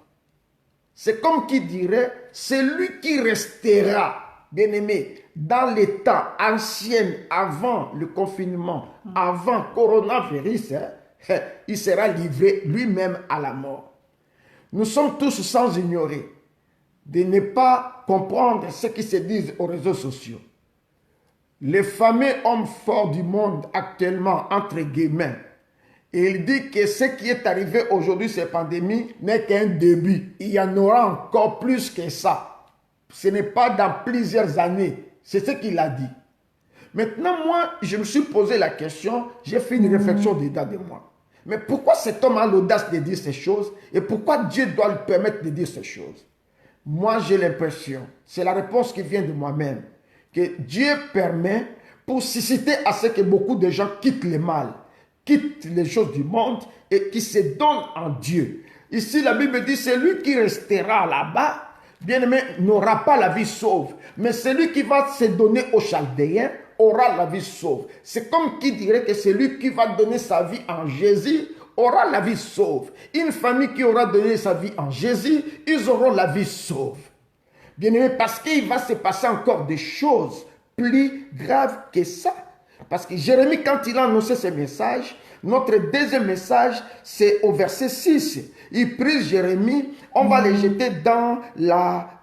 C'est comme qui dirait, celui qui restera, bien aimé, dans les temps anciens, avant le confinement, avant le coronavirus, il sera livré lui-même à la mort. Nous sommes tous sans ignorer de ne pas comprendre ce qui se dit aux réseaux sociaux. Les fameux hommes forts du monde actuellement, entre guillemets, il dit que ce qui est arrivé aujourd'hui, cette pandémie, n'est qu'un début. Il y en aura encore plus que ça. Ce n'est pas dans plusieurs années. C'est ce qu'il a dit. Maintenant, moi, je me suis posé la question, j'ai fait une réflexion dedans de moi. Mais pourquoi cet homme a l'audace de dire ces choses et pourquoi Dieu doit lui permettre de dire ces choses? Moi, j'ai l'impression, c'est la réponse qui vient de moi-même, que Dieu permet pour susciter à ce que beaucoup de gens quittent le mal, quittent les choses du monde et qui se donnent en Dieu. Ici, la Bible dit, celui qui restera là-bas, bien-aimé, n'aura pas la vie sauve. Mais celui qui va se donner aux Chaldéens aura la vie sauve. C'est comme qui dirait que celui qui va donner sa vie en Jésus aura la vie sauve. Une famille qui aura donné sa vie en Jésus, ils auront la vie sauve. Bien-aimé, parce qu'il va se passer encore des choses plus graves que ça. Parce que Jérémie, quand il a annoncé ce message, notre deuxième message, c'est au verset 6. Il prit Jérémie, on va le jeter dans la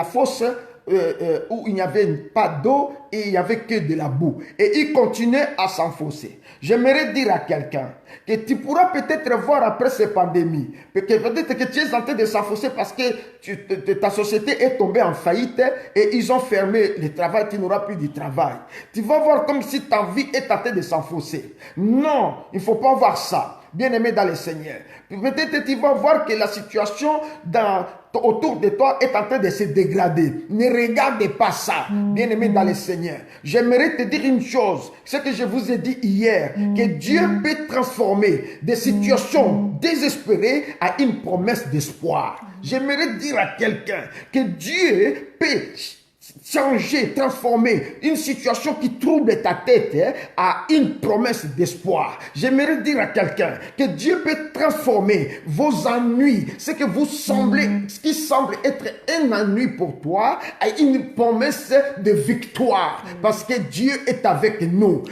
fosse où il n'y avait pas d'eau et il n'y avait que de la boue. Et il continuait à s'enfoncer. J'aimerais dire à quelqu'un que tu pourras peut-être voir après cette pandémie, peut-être que tu es en train de s'enfoncer parce que ta société est tombée en faillite et ils ont fermé le travail, tu n'auras plus de travail. Tu vas voir comme si ta vie est en train de s'enfoncer. Non, il ne faut pas voir ça. bien-aimé dans le Seigneur. Peut-être tu vas voir que la situation autour de toi est en train de se dégrader. Ne regarde pas ça, bien-aimé dans le Seigneur. J'aimerais te dire une chose, ce que je vous ai dit hier, que Dieu peut transformer des situations désespérées à une promesse d'espoir. J'aimerais dire à quelqu'un que Dieu peut changer, transformer une situation qui trouble ta tête à une promesse d'espoir. J'aimerais dire à quelqu'un que Dieu peut transformer vos ennuis, ce qui semble être un ennui pour toi, à une promesse de victoire, parce que Dieu est avec nous.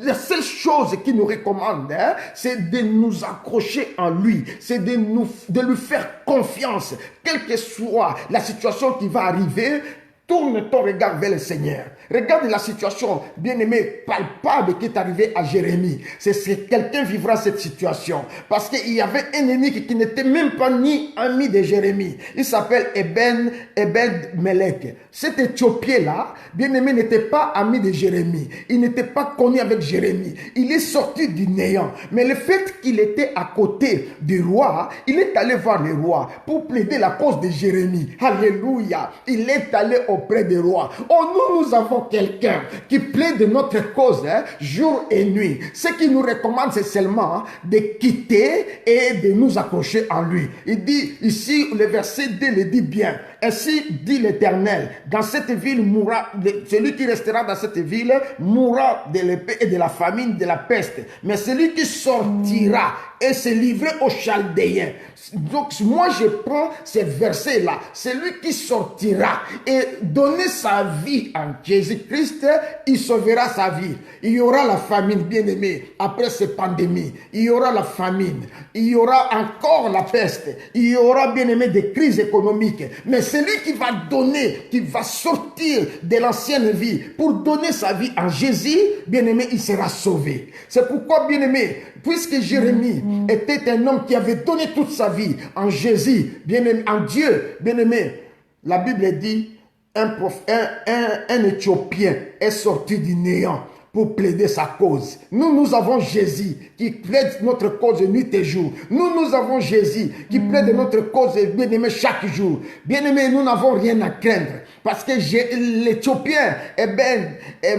La seule chose qu'il nous recommande, c'est de nous accrocher en lui, c'est de lui faire confiance, quelle que soit la situation qui va arriver. Tourne ton regard vers le Seigneur. Regarde la situation, bien-aimé, palpable qui est arrivée à Jérémie. C'est que quelqu'un vivra cette situation. Parce qu'il y avait un ennemi qui n'était même pas ni ami de Jérémie. Il s'appelle Ebed-Melech. Cet Éthiopien-là, bien-aimé, n'était pas ami de Jérémie. Il n'était pas connu avec Jérémie. Il est sorti du néant. Mais le fait qu'il était à côté du roi, il est allé voir le roi pour plaider la cause de Jérémie. Alléluia. Il est allé auprès du roi. Oh, nous avons quelqu'un qui plaide de notre cause jour et nuit. Ce qu'il nous recommande, c'est seulement de quitter et de nous accrocher en lui. Il dit ici, le verset 2 le dit bien. Ainsi dit l'Éternel, dans cette ville mourra, celui qui restera dans cette ville mourra de l'épée et de la famine, de la peste. Mais celui qui sortira et se livrer aux Chaldéens. Donc moi je prends ces versets-là. Celui qui sortira et donner sa vie en Jésus-Christ, il sauvera sa vie. Il y aura la famine, bien-aimé, après cette pandémie. Il y aura la famine. Il y aura encore la peste. Il y aura, bien-aimé, des crises économiques. Mais celui qui va donner, qui va sortir de l'ancienne vie pour donner sa vie en Jésus, bien-aimé, il sera sauvé. C'est pourquoi, bien-aimé, puisque Jérémie était un homme qui avait donné toute sa vie en Jésus, bien-aimé, en Dieu, bien-aimé, la Bible dit, un Éthiopien est sorti du néant pour plaider sa cause. Nous avons Jésus qui plaide notre cause nuit et jour. Nous avons Jésus qui plaide notre cause, bien-aimé, chaque jour. Bien-aimé, nous n'avons rien à craindre. Parce que l'Éthiopien,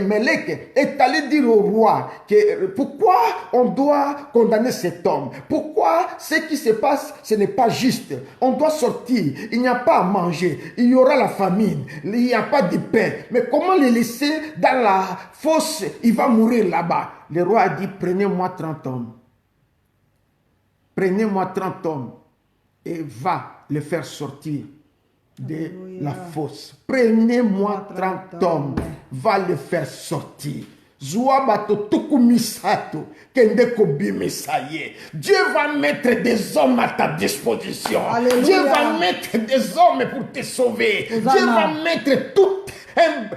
Melech, est allé dire au roi que pourquoi on doit condamner cet homme? Pourquoi ce qui se passe, ce n'est pas juste? On doit sortir, il n'y a pas à manger, il y aura la famine, il n'y a pas de pain. Mais comment le laisser dans la fosse? Il va mourir là-bas. Le roi a dit, prenez-moi 30 hommes. Prenez-moi 30 hommes et va le faire sortir de la fosse. Prenez-moi 30 hommes, va le faire sortir. Dieu va mettre des hommes à ta disposition. Alléluia. Dieu va mettre des hommes pour te sauver. Hosanna. Dieu va mettre tout un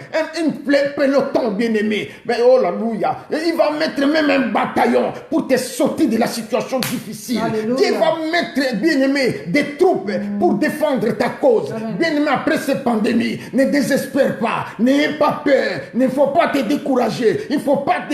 peloton, bien-aimé. Mais oh, alléluia. Il va mettre même un bataillon pour te sortir de la situation difficile. Alléluia. Dieu va mettre, bien-aimé, des troupes pour défendre ta cause. Bien-aimé, après cette pandémie, ne désespère pas. N'ayez pas peur. Il ne faut pas te décourager. Il ne faut pas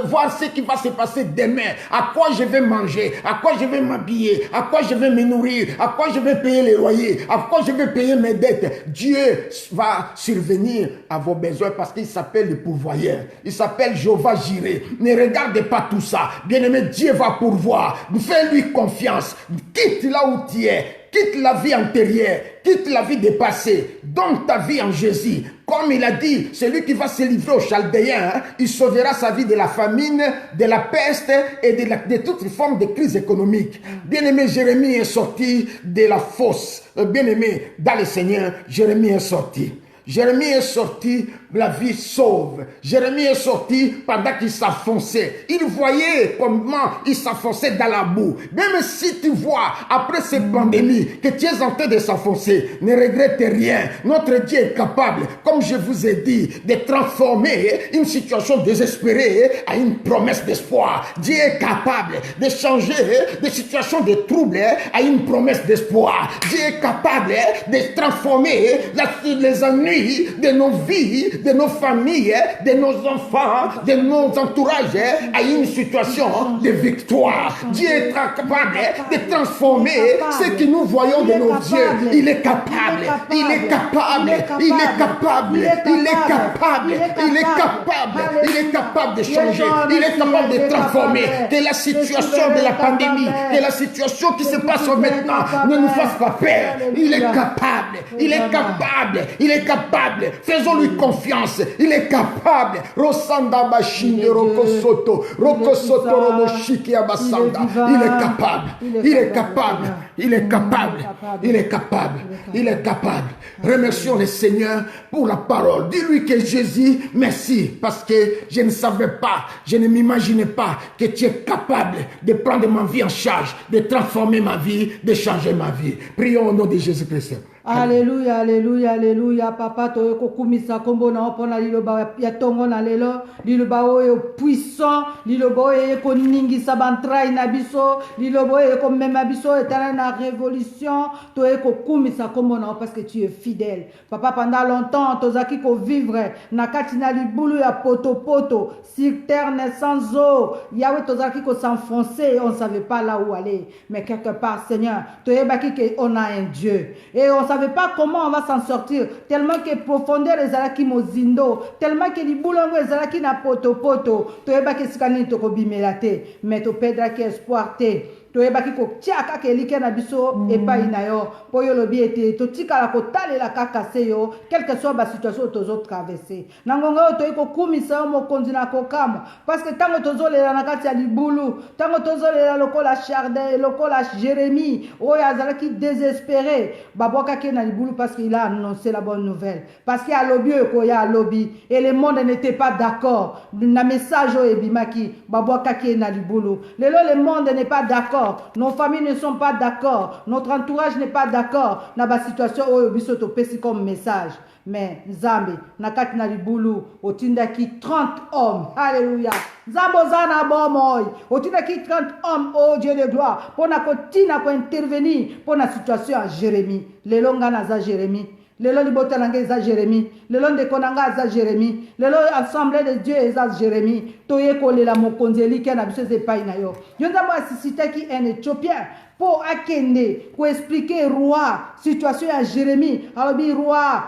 voir ce qui va se passer demain. À quoi je vais manger? À quoi je vais m'habiller? À quoi je vais me nourrir? À quoi je vais payer les loyers? À quoi je vais payer mes dettes? Dieu va survenir à vos besoins parce qu'il s'appelle le pourvoyeur. Il s'appelle Jéhovah Jireh. Ne regardez pas tout ça. Bien-aimé, Dieu va pourvoir. Fais-lui confiance. Quitte là où tu es. Quitte la vie antérieure. Quitte la vie dépassée. Donne ta vie en Jésus. Comme il a dit, celui qui va se livrer aux Chaldéens, il sauvera sa vie de la famine, de la peste et de toutes les formes de crise économique. Bien-aimé, Jérémie est sorti de la fosse. Bien-aimé, dans le Seigneur, Jérémie est sorti. Jérémie est sorti, la vie sauve. Jérémie est sorti pendant qu'il s'enfonçait. Il voyait comment il s'enfonçait dans la boue. Même si tu vois, après cette pandémie, que tu es en train de s'enfoncer, ne regrette rien. Notre Dieu est capable, comme je vous ai dit, de transformer une situation désespérée à une promesse d'espoir. Dieu est capable de changer des situations de trouble à une promesse d'espoir. Dieu est capable de transformer les ennuis de nos vies de nos familles, de nos enfants, de nos entourages à une situation de victoire. Dieu est capable de transformer ce que nous voyons de nos yeux. Il est capable, il est capable, il est capable, il est capable, il est capable, il est capable de changer, il est capable de transformer. Que la situation de la pandémie, que la situation qui se passe maintenant ne nous fasse pas peur. Il est capable, il est capable, il est capable. Faisons-lui confiance, il est capable. Rosanda Bashinde Rokosoto, Rokosoto Romoshiki Abasanda. Il est capable, il est capable, il est capable, il est capable, il est capable. Remercions le Seigneur pour la parole. Dis-lui que Jésus, merci, parce que je ne savais pas, je ne m'imaginais pas que tu es capable de prendre ma vie en charge, de transformer ma vie, de changer ma vie. Prions au nom de Jésus-Christ. Alléluia, alléluia, alléluia. Papa, tu es kokumisa kombo na opona liloba ya tongo na lelo. Liloba oyo puissant. Liloba oyo koningisa bantrai na biso. Liloba oyo komema biso etana na révolution. Tu es kokumisa kombo na parce que tu es fidèle. Papa, pendant longtemps, tozaki ko vivre na kati na libulu ya poto poto, sur terre sans eau. Yahweh tozaki ko s'enfoncer, on ne savait pas là où aller. Mais quelque part, Seigneur, tu es baki que on a un Dieu. Et on savait pas comment on va s'en sortir, tellement que profondeur ezalaki mozindo, tellement que libulongo ezalaki na poto poto, toyeba ke sikani toko bimela te, mais to pedra ki espoir te. Toyebaki ko tiaka ke like na biso epai na yo po yo lobi ete to tikala ko talela kaka se yo quelle que soit la situation tozo traverser nangonga yo toyiko kumisa yo mokonzi na kokamo parce que tango tozolela na kati ya libulu tango tozolela lokola Chardin lokola Jérémie oyo azalaki désespéré babwaka ke na libulu parce qu'il a annoncé la bonne nouvelle parce qu'il a lobby ko ya lobby et le monde n'était pas d'accord na message oyo ebimaki babwaka ke na libulu lelo le monde n'est pas d'accord. Nos familles ne sont pas d'accord. Notre entourage n'est pas d'accord. Dans la situation où biso to pesi comme message. Mais Nzambe, nakati na libulu, otindaki 30 hommes. Alléluia. Nzambo zana bomoy. Otindaki 30 hommes, oh Dieu de gloire. Pour na kotina ko intervenir pour la situation à Jérémie. Lelo ngana za Jérémie. Lelo libota nanga eza Jérémie. Lelo ndeko nanga eza Jérémie. Lelo assemblée de Dieu eza Jérémie. Toye kolela mokonzeli ke na biso epai na yo. Yo nzambo asisitaki un Éthiopien pour akende ko expliquer roi situation à Jérémie. Alobi roi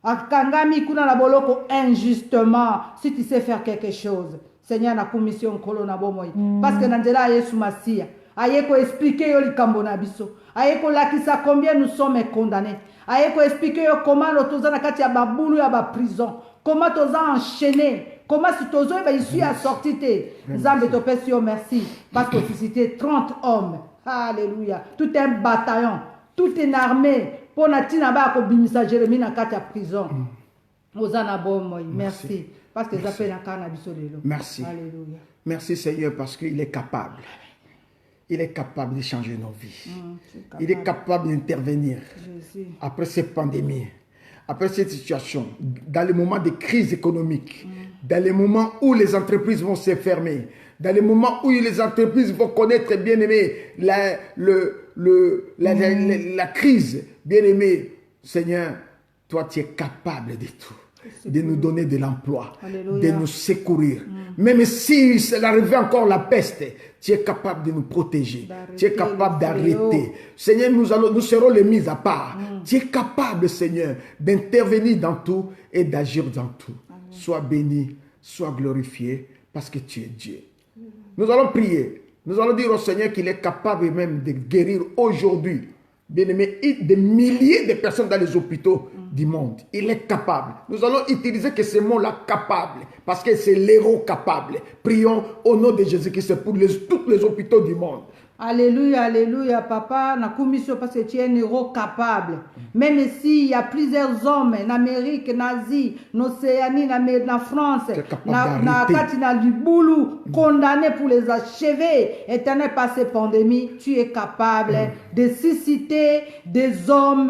akangami kuna na boloko injustement si tu sais faire quelque chose. Seigneur na commission kolo na bomoy. Parce que nandela Yesu Masia. Aye ko expliquer yo likambo na biso. Aye ko lakisa combien nous sommes condamnés. Aye ko expliquer yo comment toza na kati ya babulu ya ba prison. Comment toza enchaîné. Comment si tozo ba ici à sortir te. Nzambe to pesi yo merci parce que suscité 30 hommes. Alléluia. Tout un bataillon, toute une armée pour na tina ba ko bimisa Jérémie na kati ya prison. Ozana bomoy. Merci parce que j'appelle na kana biso lelo. Merci. Alléluia. Merci Seigneur parce qu'il est capable. Il est capable de changer nos vies. Il est capable d'intervenir après cette pandémie, après cette situation, dans les moments de crise économique, dans les moments où les entreprises vont se fermer, dans les moments où les entreprises vont connaître, bien aimé, la crise, bien aimé. Seigneur, toi tu es capable de tout. De nous donner de l'emploi, de nous secourir. Même si cela arrivait encore la peste, tu es capable de nous protéger. Tu es capable d'arrêter. Seigneur, nous serons les mis à part. Tu es capable, Seigneur, d'intervenir dans tout et d'agir dans tout. Sois béni, sois glorifié, parce que tu es Dieu. Nous allons prier. Nous allons dire au Seigneur qu'il est capable même de guérir aujourd'hui, bien aimé, des milliers de personnes dans les hôpitaux du monde. Il est capable. Nous allons utiliser que ce mot-là, capable, parce que c'est l'héros capable. Prions au nom de Jésus-Christ pour tous les hôpitaux du monde. Alléluia, alléluia, papa, na commission parce que tu es un héros capable. Même s'il y a plusieurs hommes en Amérique, en Asie, en Océanie, en France, na Libulu, condamnés pour les achever, éternel par ces pandémies, tu es capable de susciter des hommes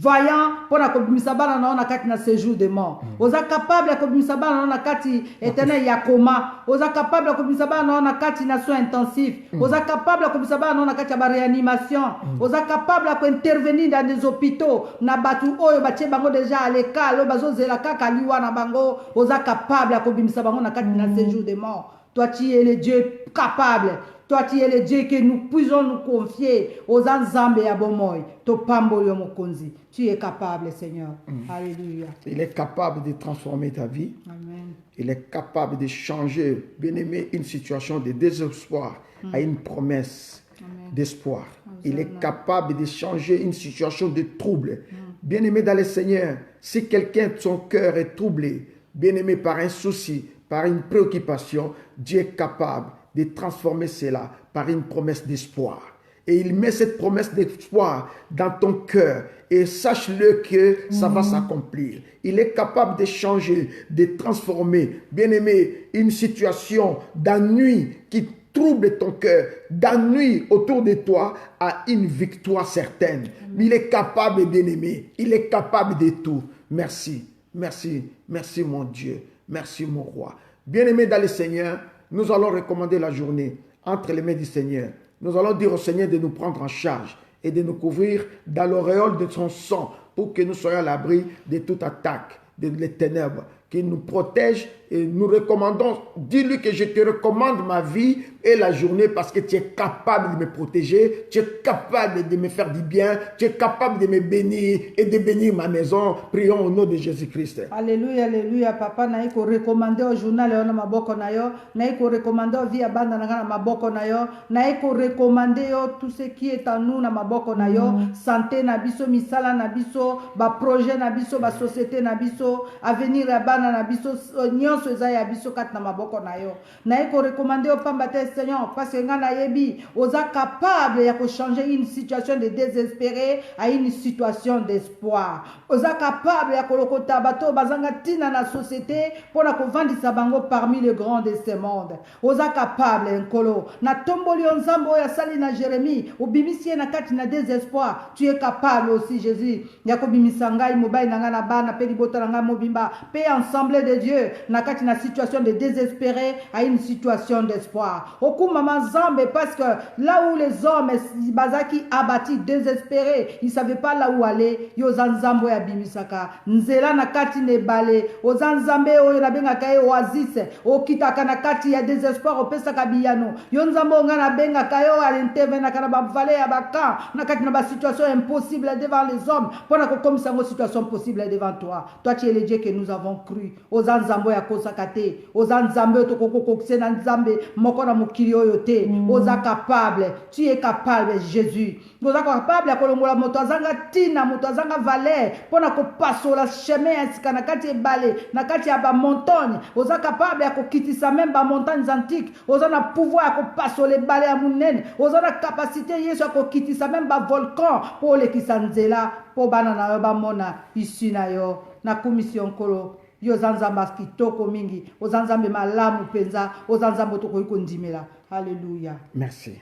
vaillant pour kobimisa bana na na kati na séjour de mort. Oza capable ya kobimisa bana na kati éternel ya coma. Oza capable ya kobimisa bana na kati na soins intensifs. Oza capable ya kobimisa bana na kati ya réanimation. Oza capable ya intervenir dans des hôpitaux na batu oyo batie bango déjà à l'école bazozela kaka liwa na bango. Oza capable ya kobimisa bango na kati na séjour de mort. Toi tu es le Dieu capable. Toi, tu es le Dieu que nous puissions nous confier aux Nzambe ya bomoy. To pamboli mokonzi. Tu es capable, Seigneur. Alléluia. Il est capable de transformer ta vie. Amen. Il est capable de changer, bien-aimé, une situation de désespoir à une promesse d'espoir. Il est capable de changer une situation de trouble. Bien-aimé dans le Seigneur, si quelqu'un, son cœur est troublé, bien-aimé par un souci, par une préoccupation, Dieu est capable de transformer cela par une promesse d'espoir. Et il met cette promesse d'espoir dans ton cœur. Et sache-le que ça va s'accomplir. Il est capable de changer, de transformer, bien-aimé, une situation d'ennui qui trouble ton cœur, d'ennui autour de toi, à une victoire certaine. Il est capable, bien-aimé. Il est capable de tout. Merci, merci, merci mon Dieu. Merci mon roi. Bien-aimé dans le Seigneur, nous allons recommander la journée entre les mains du Seigneur. Nous allons dire au Seigneur de nous prendre en charge et de nous couvrir dans l'auréole de son sang pour que nous soyons à l'abri de toute attaque, de les ténèbres, qu'il nous protège et nous recommandons. Dis-lui que je te recommande ma vie et la journée parce que tu es capable de me protéger, tu es capable de me faire du bien, tu es capable de me bénir et de bénir ma maison. Prions au nom de Jésus-Christ. Alléluia, alléluia. Papa, na iko recommander au journal na maboko na yo, na iko recommander au vie banda na maboko na yo, na iko recommander yo tout ce qui est en nous na maboko na yo, santé na biso, misala na biso, ba projet na biso, ba société na biso, avenir ya bana na biso, nyonso eza ya biso kat na maboko na yo. Na iko recommander au pambate Seigneur parce que ngana yebi oza capable ya ko changer une situation de désespéré à une situation d'espoir. Oza capable ya ko lokota bato bazanga tina na société pour na ko vandisa bango parmi les grands de ce monde. Oza capable nkolo na tomboli nzambo ya sali na Jérémie obimisi na kati na désespoir. Tu es capable aussi Jésus ya ko bimisa ngai mobile na ngana bana pe libota na ngai mobimba pe ensemble de Dieu na kati na situation de désespéré à une situation d'espoir. Oku maman Zambe parce que là où les hommes bazaki abattus désespérés, ils savaient pas là où aller. Yo zanzambo ya bimisaka nzela na kati ne bale ozanzambe oyo na benga kae oasis okitaka na kati ya désespoir opesaka biyano yo nzambo nga na benga kayo alenteve na kana ba vale ya baka na kati na ba situation impossible devant les hommes pour na comme ça une situation possible devant toi. Toi tu es le Dieu que nous avons cru. Ozanzambo ya kosakate ozanzambe to kokokokse na nzambe moko na mukiri oyo te. Oza capable, tu es capable Jésus. Oza capable ya kolongola moto azanga tina moto azanga valer pona ko pasola chemin asika na kati ebale na kati ya ba montagne. Oza capable ya kokitisa même ba montagnes antiques. Oza na pouvoir ya ko pasola ebale ya munene. Oza na capacité yesu ya kokitisa même ba volcan pour le kisanzela po bana na yo ba mona ici na yo na commission kolo. Yo zanzamba kitoko mingi ozanzambe malamu penza ozanzambo to koyiko ndimela. Alléluia. Merci.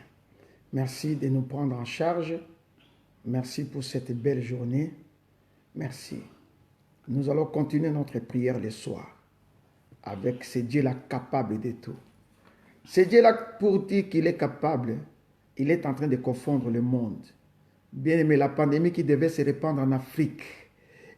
Merci de nous prendre en charge. Merci pour cette belle journée. Merci. Nous allons continuer notre prière le soir avec ce Dieu-là capable de tout. Ce Dieu-là, pour dire qu'il est capable, il est en train de confondre le monde. Bien aimé, la pandémie qui devait se répandre en Afrique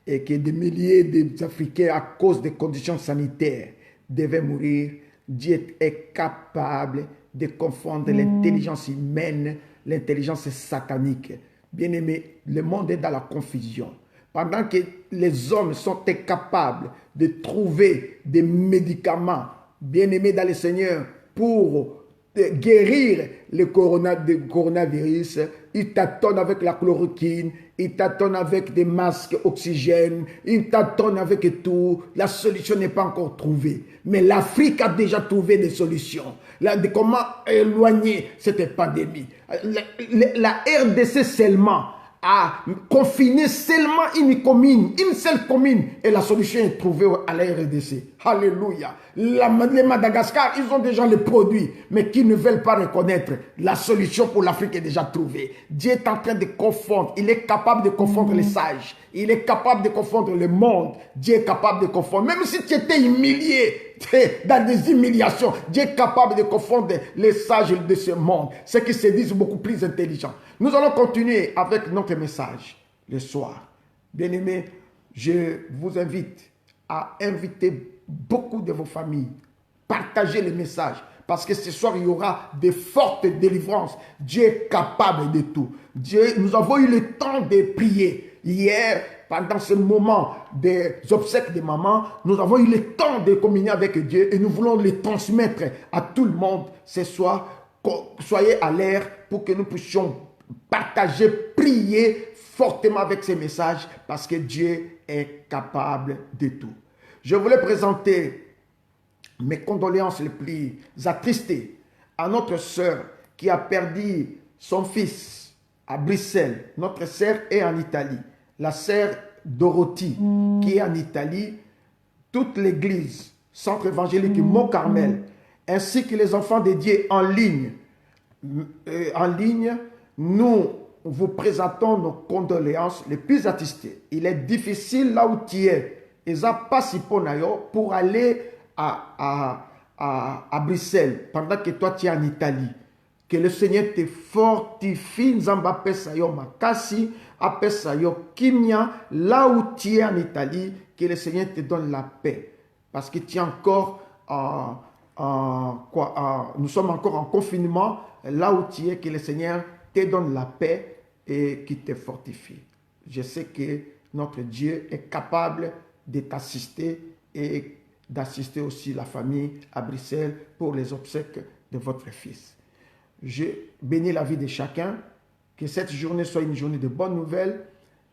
et que des milliers d'Africains, à cause des conditions sanitaires, devaient mourir, Dieu est capable de confondre l'intelligence humaine, l'intelligence satanique. Bien-aimé, le monde est dans la confusion. Pendant que les hommes sont incapables de trouver des médicaments, bien-aimés dans le Seigneur, pour guérir le coronavirus, ils tâtonnent avec la chloroquine, ils tâtonnent avec des masques oxygène, ils tâtonnent avec tout. La solution n'est pas encore trouvée. Mais l'Afrique a déjà trouvé des solutions. De comment éloigner cette pandémie. La RDC seulement à confiner seulement une commune, une seule commune, et la solution est trouvée à la RDC. Alléluia. Les Madagascar, ils ont déjà les produits, mais qui ne veulent pas reconnaître la solution pour l'Afrique est déjà trouvée. Dieu est en train de confondre. Il est capable de confondre les sages. Il est capable de confondre le monde. Dieu est capable de confondre. Même si tu étais humilié dans des humiliations, Dieu est capable de confondre les sages de ce monde. Ceux qui se disent beaucoup plus intelligents. Nous allons continuer avec notre message le soir. Bien-aimés, je vous invite à inviter beaucoup de vos familles. Partagez le message. Parce que ce soir, il y aura de fortes délivrances. Dieu est capable de tout. Nous avons eu le temps de prier. Hier, pendant ce moment des obsèques de maman, nous avons eu le temps de communier avec Dieu et nous voulons le transmettre à tout le monde ce soir. Soyez à l'air pour que nous puissions partager, prier fortement avec ces messages parce que Dieu est capable de tout. Je voulais présenter mes condoléances les plus attristées à notre sœur qui a perdu son fils à Bruxelles. Notre sœur est en Italie. La sœur Dorothy qui est en Italie. Toute l'église, centre évangélique Mont Carmel, ainsi que les enfants de Dieu en ligne, nous vous présentons nos condoléances les plus attestées. Il est difficile là où tu es. Et ça passe pour aller à Bruxelles pendant que toi tu es en Italie. Que le Seigneur te fortifie. Nzamba pesayo makasi, apesayo kimia là où tu es en Italie. Que le Seigneur te donne la paix. Parce que tu es encore nous sommes encore en confinement. Là où tu es, que le Seigneur te donne la paix et qui te fortifie. Je sais que notre Dieu est capable de t'assister et d'assister aussi la famille à Bruxelles pour les obsèques de votre fils. Je bénis la vie de chacun, que cette journée soit une journée de bonnes nouvelles,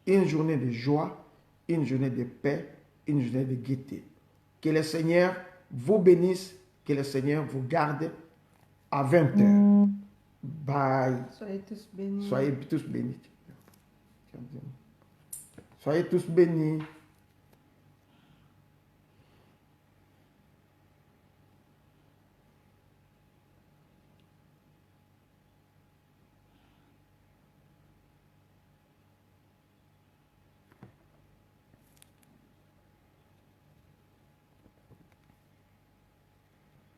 une journée de joie, une journée de paix, une journée de gaieté. Que le Seigneur vous bénisse, que le Seigneur vous garde à 20h. Bye. Soyez tous bénis. Soyez tous bénis. Soyez tous bénis.